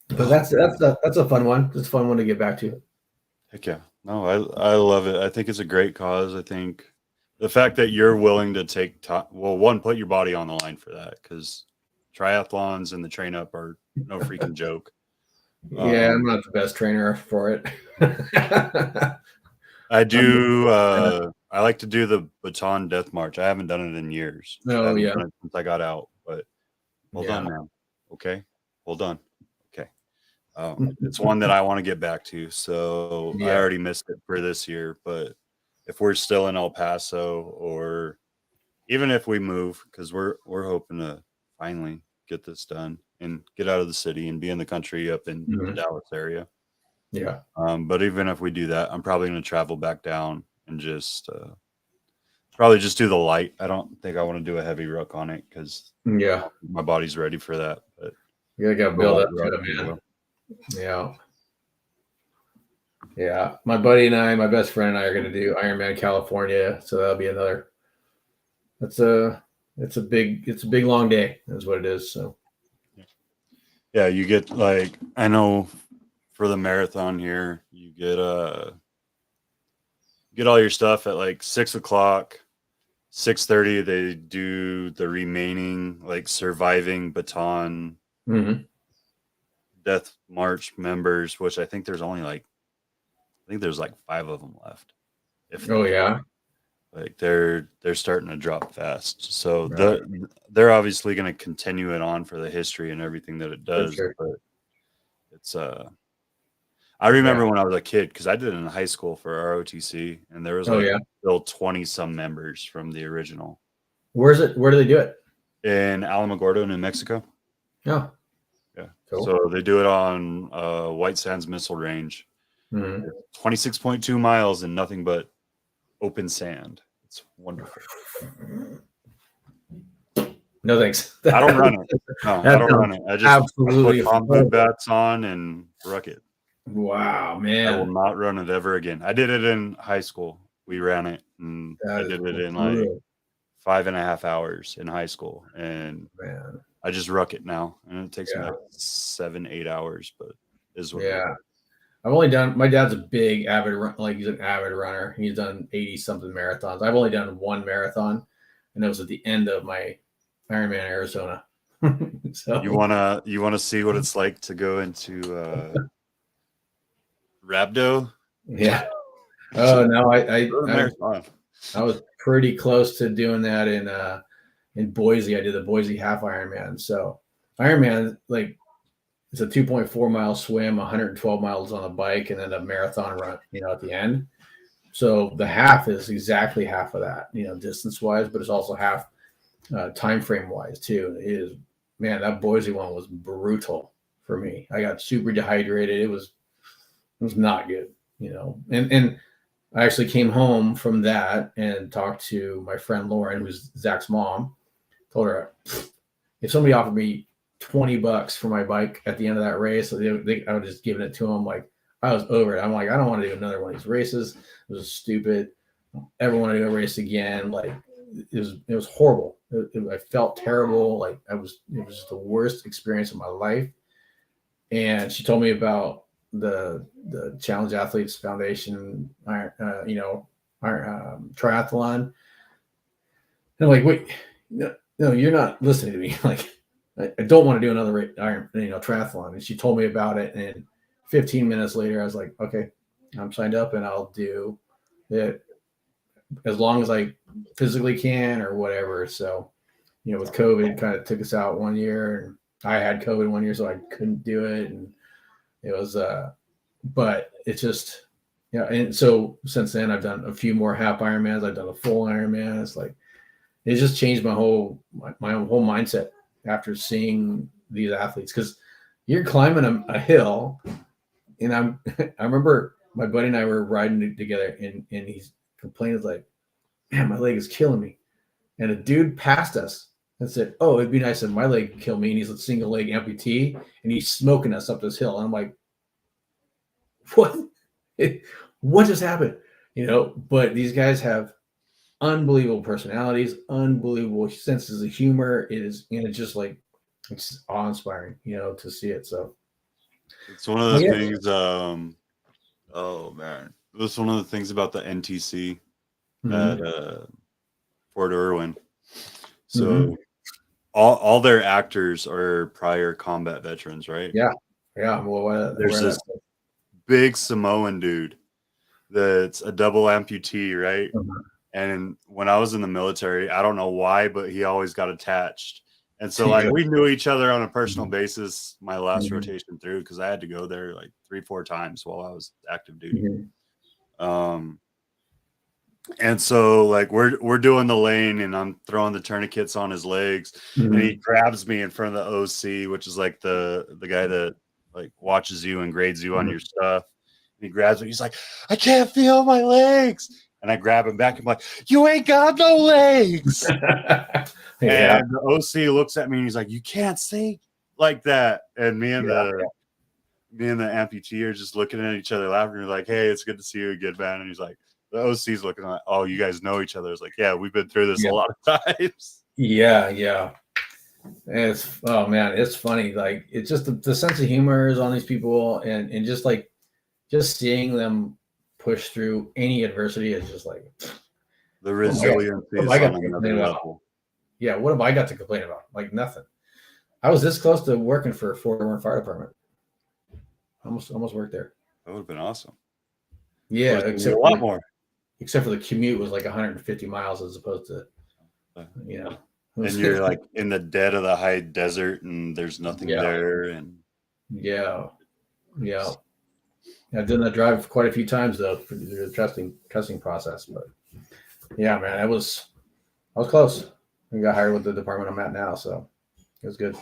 But that's a fun one. It's a fun one to get back to. Heck yeah. No, I love it. I think it's a great cause. I think the fact that you're willing to take time, well, one, put your body on the line for that, because triathlons and the train up are no freaking joke. Yeah, I'm not the best trainer for it. I do. I like to do the Baton Death March. I haven't done it in years. Oh, yeah. Done it since I got out, but hold on now. Okay. Hold on. Okay. It's one that I want to get back to. So I already missed it for this year, but if we're still in El Paso, or even if we move, because we're hoping to finally get this done and get out of the city and be in the country up in the Dallas area. Yeah. But even if we do that, I'm probably going to travel back down and just probably just do the light. I don't think I want to do a heavy ruck on it because my body's ready for that. But you got to build up to it, man. Yeah. Yeah. My buddy and I, my best friend and I are going to do Ironman California. So that'll be another, it's a big long day is what it is. So yeah, you get like, I know for the marathon here, you get all your stuff at like 6 o'clock, 6:30. They do the remaining like surviving Baton Death March members, which I think there's only like, there's like 5 of them left. Like they're starting to drop fast. So they're obviously going to continue it on for the history and everything that it does. Sure. But it's I remember when I was a kid, because I did it in high school for ROTC, and there was still 20 some members from the original. Where do they do it? In Alamogordo, New Mexico. Oh. Yeah. Cool. So they do it on White Sands Missile Range. 26.2 miles and nothing but open sand. It's wonderful. No thanks. I don't run it. No, I don't run it. I just put combo bats on and ruck it. Wow, man. I will not run it ever again. I did it in high school. We ran it, and I did it in like 5.5 hours in high school. And I just ruck it now, and it takes me like 7-8 hours, but is what I've only done, my dad's a big avid run, like he's an avid runner. He's done 80 something marathons. I've only done one marathon, and it was at the end of my Ironman Arizona. So you wanna see what it's like to go into Rhabdo? Yeah. Oh no, I was pretty close to doing that in Boise. I did the Boise half Ironman. So Ironman, like, it's a 2.4 mile swim, 112 miles on a bike, and then a marathon run, at the end. So the half is exactly half of that, distance wise, but it's also half time frame wise too. It is, man, that Boise one was brutal for me. I got super dehydrated. It was not good, and I actually came home from that and talked to my friend Lauren, who's Zach's mom. Told her, if somebody offered me $20 for my bike at the end of that race, I would just given it to him. Like, I was over it. I'm like, I don't want to do another one of these races. It was stupid. I don't ever want to do a race again. Like, it was horrible. I felt terrible. Like it was the worst experience of my life. And she told me about the Challenge Athletes Foundation, triathlon. And I'm like, wait, no, you're not listening to me. Like, I don't want to do another triathlon. And she told me about it. And 15 minutes later, I was like, okay, I'm signed up and I'll do it as long as I physically can or whatever. So, with COVID, it kind of took us out 1 year, and I had COVID 1 year, so I couldn't do it. And it was, but it's just, and so since then I've done a few more half Ironmans. I've done a full Ironman. It's like, it just changed my whole mindset after seeing these athletes. Cause you're climbing a hill, and I remember my buddy and I were riding together, and he's complaining, like, man, my leg is killing me. And a dude passed us and said, oh, it'd be nice if my leg could kill me. And he's a single leg amputee, and he's smoking us up this hill. And I'm like, what? What just happened? But these guys have unbelievable personalities, unbelievable senses of humor. It is, it's just like, it's awe-inspiring, to see it. So it's one of the things. Oh man, that's one of the things about the NTC at Fort Irwin. So all their actors are prior combat veterans, right? Yeah. Well, there's this big Samoan dude that's a double amputee, right? And when I was in the military, I don't know why, but he always got attached. And so like we knew each other on a personal basis my last rotation through, because I had to go there like 3-4 times while I was active duty. And so like we're doing the lane, and I'm throwing the tourniquets on his legs, and he grabs me in front of the OC, which is like the guy that like watches you and grades you on your stuff. And he grabs me. He's like, I can't feel my legs. And I grab him back. I'm like, you ain't got no legs. And the OC looks at me and he's like, you can't say like that. And me and the amputee are just looking at each other, laughing. We're like, hey, it's good to see you again, man. And he's like, the OC's looking like, oh, you guys know each other. It's like, yeah, we've been through this a lot of times. Yeah. It's, oh man, it's funny. Like, it's just the sense of humor is on these people, and just like, just seeing them push through any adversity is just like the resilience is on another level. Yeah, what have I got to complain about? Like nothing. I was this close to working for Fort Irwin Fire Department. Almost worked there. That would have been awesome. Yeah, except a lot more. Except for the commute was like 150 miles as opposed to, And you're like in the dead of the high desert, and there's nothing there. And yeah. I've done that drive quite a few times though for the testing process, but yeah, man, I was close. I got hired with the department I'm at now, so it was good.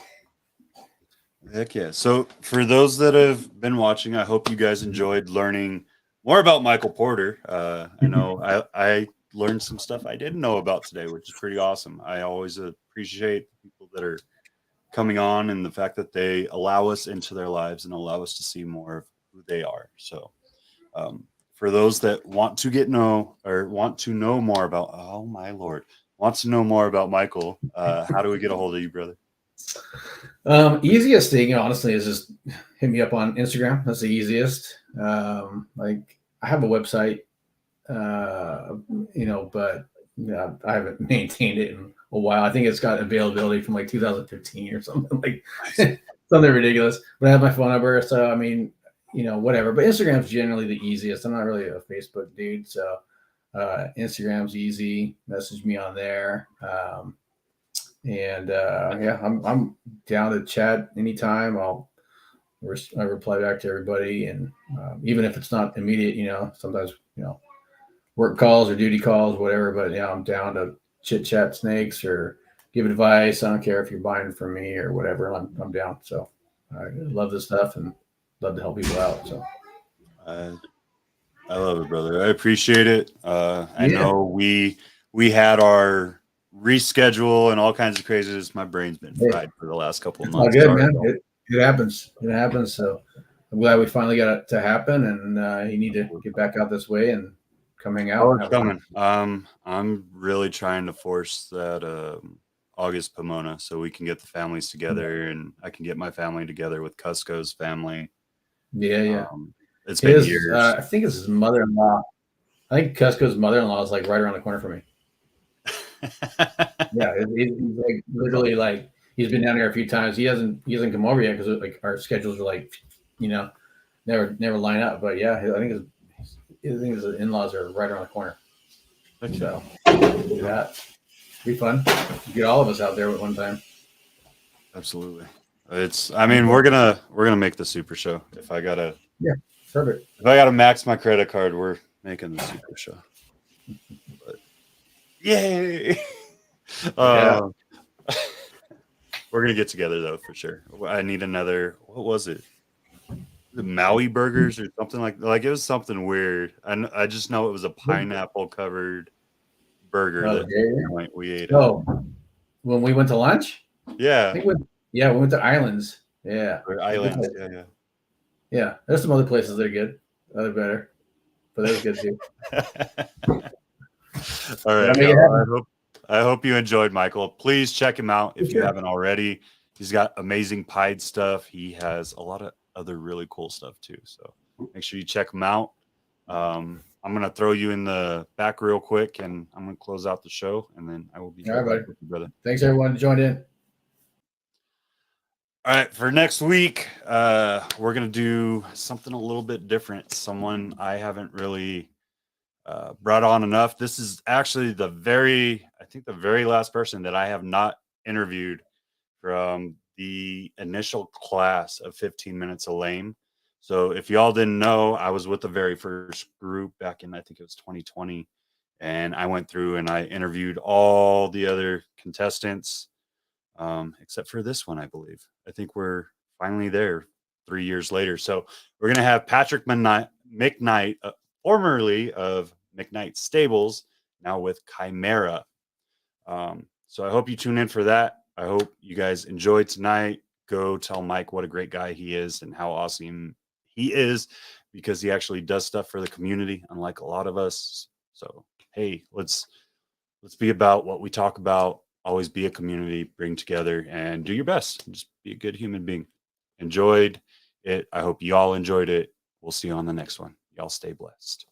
Heck yeah. So for those that have been watching, I hope you guys enjoyed learning more about Michael Porter. I know I learned some stuff I didn't know about today, which is pretty awesome. I always appreciate people that are coming on, and the fact that they allow us into their lives and allow us to see more of who they are. So for those that want to know more about, oh my Lord, wants to know more about Michael, how do we get a hold of you, brother? Easiest thing, honestly, is just hit me up on Instagram. That's the easiest. Like I have a website, but I haven't maintained it in a while. I think it's got availability from like 2015 or something, like something ridiculous. But I have my phone number, so I mean, whatever. But Instagram's generally the easiest. I'm not really a Facebook dude, so Instagram's easy. Message me on there. I'm down to chat anytime. I reply back to everybody, and even if it's not immediate, sometimes work calls or duty calls, whatever. But I'm down to chit chat snakes or give advice. I don't care if you're buying from me or whatever. I'm down. So I love this stuff and love to help people out. So I love it, brother. I appreciate it. I know we had our reschedule and all kinds of craziness. My brain's been fried for the last couple of months. All good, man. It happens. It happens. So I'm glad we finally got it to happen, and you need to get back out this way and come hang out. Oh, and it's have fun. coming. I'm really trying to force that August Pomona so we can get the families together, and I can get my family together with Cusco's family. Yeah. It's been His, years. I think it's his mother-in-law. I think Cusco's mother-in-law is like right around the corner from me. Yeah, he's like literally like he's been down here a few times. He hasn't come over yet because like our schedules are like, never line up. But yeah, I think his in-laws are right around the corner. Okay. So do that. Be fun. Get all of us out there at one time. Absolutely. I mean, we're gonna make the super show. If I gotta max my credit card, we're making the super show. But yay! Yeah. We're gonna get together though for sure. I need another. What was it? The Maui burgers or something like it was something weird. I just know it was a pineapple covered burger that we ate. Oh, when we went to lunch? Yeah. I think we went to Islands. Yeah. Or Islands. Yeah. Yeah. There's some other places that are good. They're better. But that was good too. All right. I hope you enjoyed Michael. Please check him out if you haven't already. He's got amazing pied stuff. He has a lot of other really cool stuff too. So make sure you check him out. I'm gonna throw you in the back real quick, and I'm gonna close out the show, and then I will be all right, buddy. with you, brother. Thanks everyone who joined in. All right, for next week, we're gonna do something a little bit different. Someone I haven't really brought on enough. This is actually the very last person that I have not interviewed from the initial class of 15 Minutes of Lame. So if y'all didn't know, I was with the very first group back in, I think it was 2020. And I went through and I interviewed all the other contestants, except for this one, I believe. I think we're finally there 3 years later. So we're going to have Patrick McKnight, formerly of McKnight Stables, now with Chimera. So I hope you tune in for that. I hope you guys enjoyed tonight. Go tell Mike what a great guy he is and how awesome he is, because he actually does stuff for the community, unlike a lot of us. So, hey, let's be about what we talk about. Always be a community, bring together, and do your best. Just be a good human being. Enjoyed it. I hope you all enjoyed it. We'll see you on the next one. Y'all stay blessed.